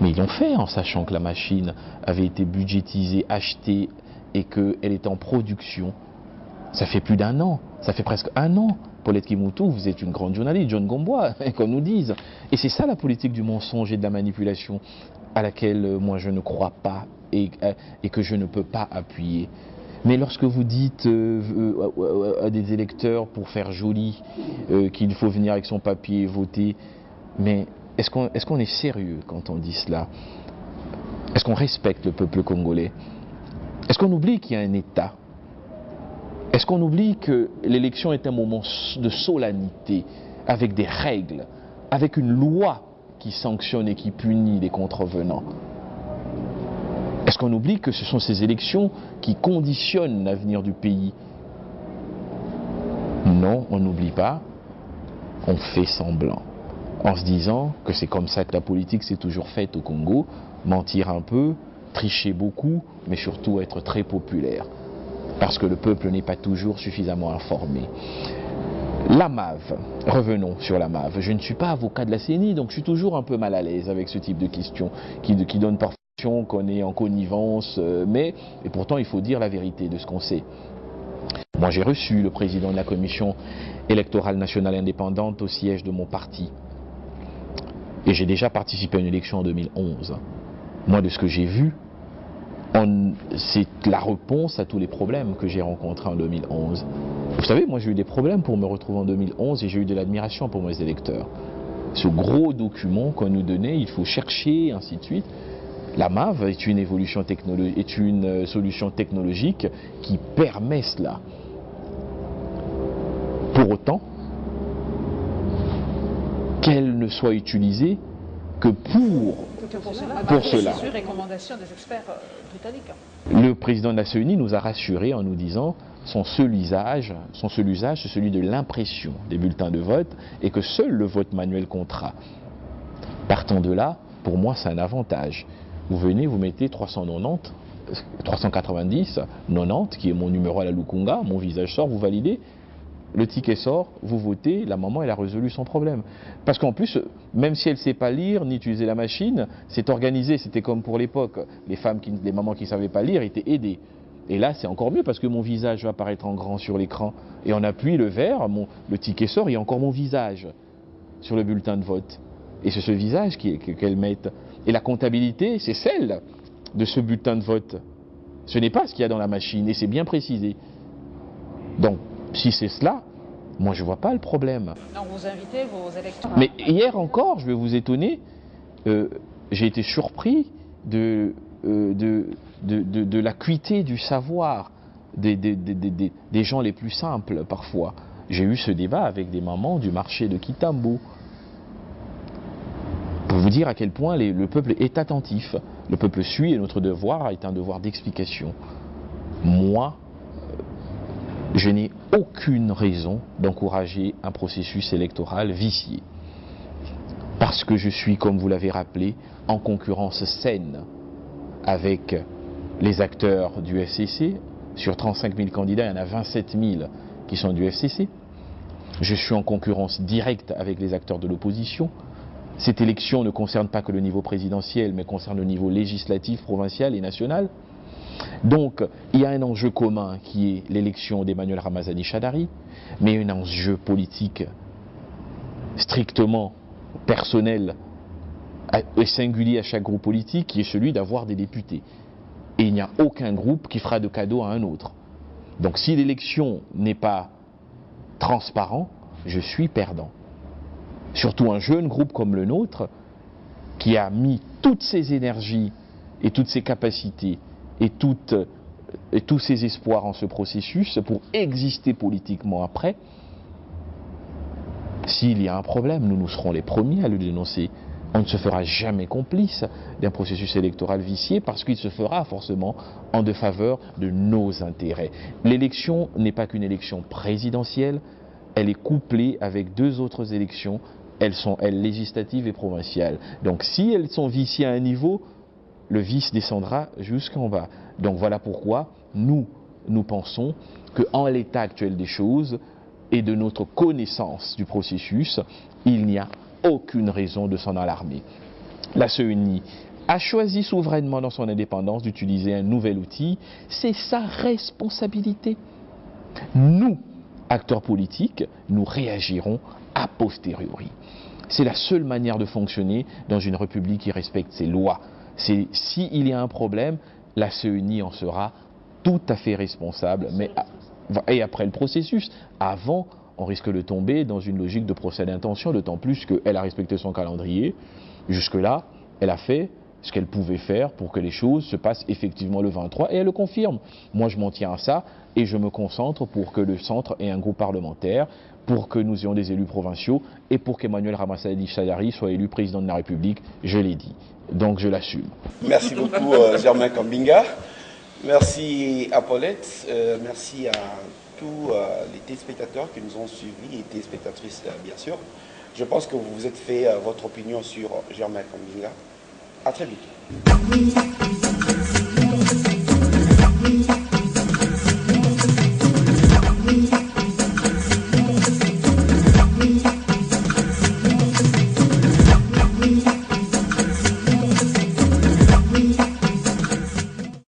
Mais ils l'ont fait en sachant que la machine avait été budgétisée, achetée et qu'elle est en production. Ça fait plus d'1 an, ça fait presque 1 an. Paulette Kimoutou, vous êtes une grande journaliste, John Gombois, qu'on nous dise. Et c'est ça la politique du mensonge et de la manipulation à laquelle moi je ne crois pas et que je ne peux pas appuyer. Mais lorsque vous dites à des électeurs pour faire joli qu'il faut venir avec son papier et voter, mais est-ce qu'on est sérieux quand on dit cela? Est-ce qu'on respecte le peuple congolais? Est-ce qu'on oublie qu'il y a un État? Est-ce qu'on oublie que l'élection est un moment de solennité, avec des règles, avec une loi qui sanctionne et qui punit les contrevenants? Parce qu'on oublie que ce sont ces élections qui conditionnent l'avenir du pays. Non, on n'oublie pas, on fait semblant. En se disant que c'est comme ça que la politique s'est toujours faite au Congo, mentir un peu, tricher beaucoup, mais surtout être très populaire. Parce que le peuple n'est pas toujours suffisamment informé. La MAV, revenons sur la MAV. Je ne suis pas avocat de la CENI, donc je suis toujours un peu mal à l'aise avec ce type de questions qui donnent parfois l'impression qu'on est en connivence, et pourtant il faut dire la vérité de ce qu'on sait. Moi j'ai reçu le président de la commission électorale nationale indépendante au siège de mon parti. Et j'ai déjà participé à une élection en 2011. Moi, de ce que j'ai vu, c'est la réponse à tous les problèmes que j'ai rencontrés en 2011. Vous savez, moi j'ai eu des problèmes pour me retrouver en 2011 et j'ai eu de l'admiration pour mes électeurs. Ce gros document qu'on nous donnait, il faut chercher, ainsi de suite. La MAV est une solution technologique qui permet cela. Pour autant, qu'elle ne soit utilisée que pour cela. C'est une recommandation des experts britanniques. Le président de la CENI nous a rassurés en nous disant son seul usage, c'est celui de l'impression des bulletins de vote et que seul le vote manuel comptera. Partant de là, pour moi c'est un avantage. Vous venez, vous mettez 390, 90, qui est mon numéro à la Lukunga, mon visage sort, vous validez. Le ticket sort, vous votez, la maman elle a résolu son problème. Parce qu'en plus, même si elle ne sait pas lire ni utiliser la machine, c'est organisé, c'était comme pour l'époque. Les mamans qui ne savaient pas lire étaient aidées. Et là c'est encore mieux parce que mon visage va apparaître en grand sur l'écran. Et on appuie le vert, le ticket sort, il y a encore mon visage sur le bulletin de vote. Et c'est ce visage qu'elles mettent. Et la comptabilité, c'est celle de ce bulletin de vote. Ce n'est pas ce qu'il y a dans la machine, et c'est bien précisé. Donc, si c'est cela, moi je ne vois pas le problème. Donc vous invitez vos électeurs. Mais hier encore, je vais vous étonner, j'ai été surpris de l'acuité du savoir des gens les plus simples parfois. J'ai eu ce débat avec des mamans du marché de Kitambo. Pour vous dire à quel point le peuple est attentif. Le peuple suit et notre devoir est un devoir d'explication. Moi, je n'ai aucune raison d'encourager un processus électoral vicié. Parce que je suis, comme vous l'avez rappelé, en concurrence saine avec les acteurs du FCC. Sur 35 000 candidats, il y en a 27 000 qui sont du FCC. Je suis en concurrence directe avec les acteurs de l'opposition. Cette élection ne concerne pas que le niveau présidentiel, mais concerne le niveau législatif, provincial et national. Donc, il y a un enjeu commun qui est l'élection d'Emmanuel Ramazani Shadary, mais un enjeu politique strictement personnel et singulier à chaque groupe politique, qui est celui d'avoir des députés. Et il n'y a aucun groupe qui fera de cadeau à un autre. Donc, si l'élection n'est pas transparente, je suis perdant. Surtout un jeune groupe comme le nôtre, qui a mis toutes ses énergies et toutes ses capacités et tous ses espoirs en ce processus pour exister politiquement après. S'il y a un problème, nous serons les premiers à le dénoncer. On ne se fera jamais complice d'un processus électoral vicié parce qu'il se fera forcément en défaveur de nos intérêts. L'élection n'est pas qu'une élection présidentielle, elle est couplée avec deux autres élections. Elles sont, législatives et provinciales. Donc si elles sont viciées à un niveau, le vice descendra jusqu'en bas. Donc voilà pourquoi nous pensons qu'en l'état actuel des choses et de notre connaissance du processus, il n'y a aucune raison de s'en alarmer. La CENI a choisi souverainement dans son indépendance d'utiliser un nouvel outil. C'est sa responsabilité. Nous, acteurs politiques, nous réagirons a posteriori. C'est la seule manière de fonctionner dans une république qui respecte ses lois. S'il y a un problème, la CENI en sera tout à fait responsable. Et après le processus, avant, on risque de tomber dans une logique de procès d'intention, d'autant plus qu'elle a respecté son calendrier. Jusque-là, elle a fait ce qu'elle pouvait faire pour que les choses se passent effectivement le 23, et elle le confirme. Moi, je m'en tiens à ça, et je me concentre pour que le centre ait un groupe parlementaire pour que nous ayons des élus provinciaux et pour qu'Emmanuel Ramazani Shadary soit élu président de la République, je l'ai dit. Donc je l'assume. Merci beaucoup Germain Kambinga. Merci à Paulette. Merci à tous les téléspectateurs qui nous ont suivis et téléspectatrices bien sûr. Je pense que vous vous êtes fait votre opinion sur Germain Kambinga. À très vite.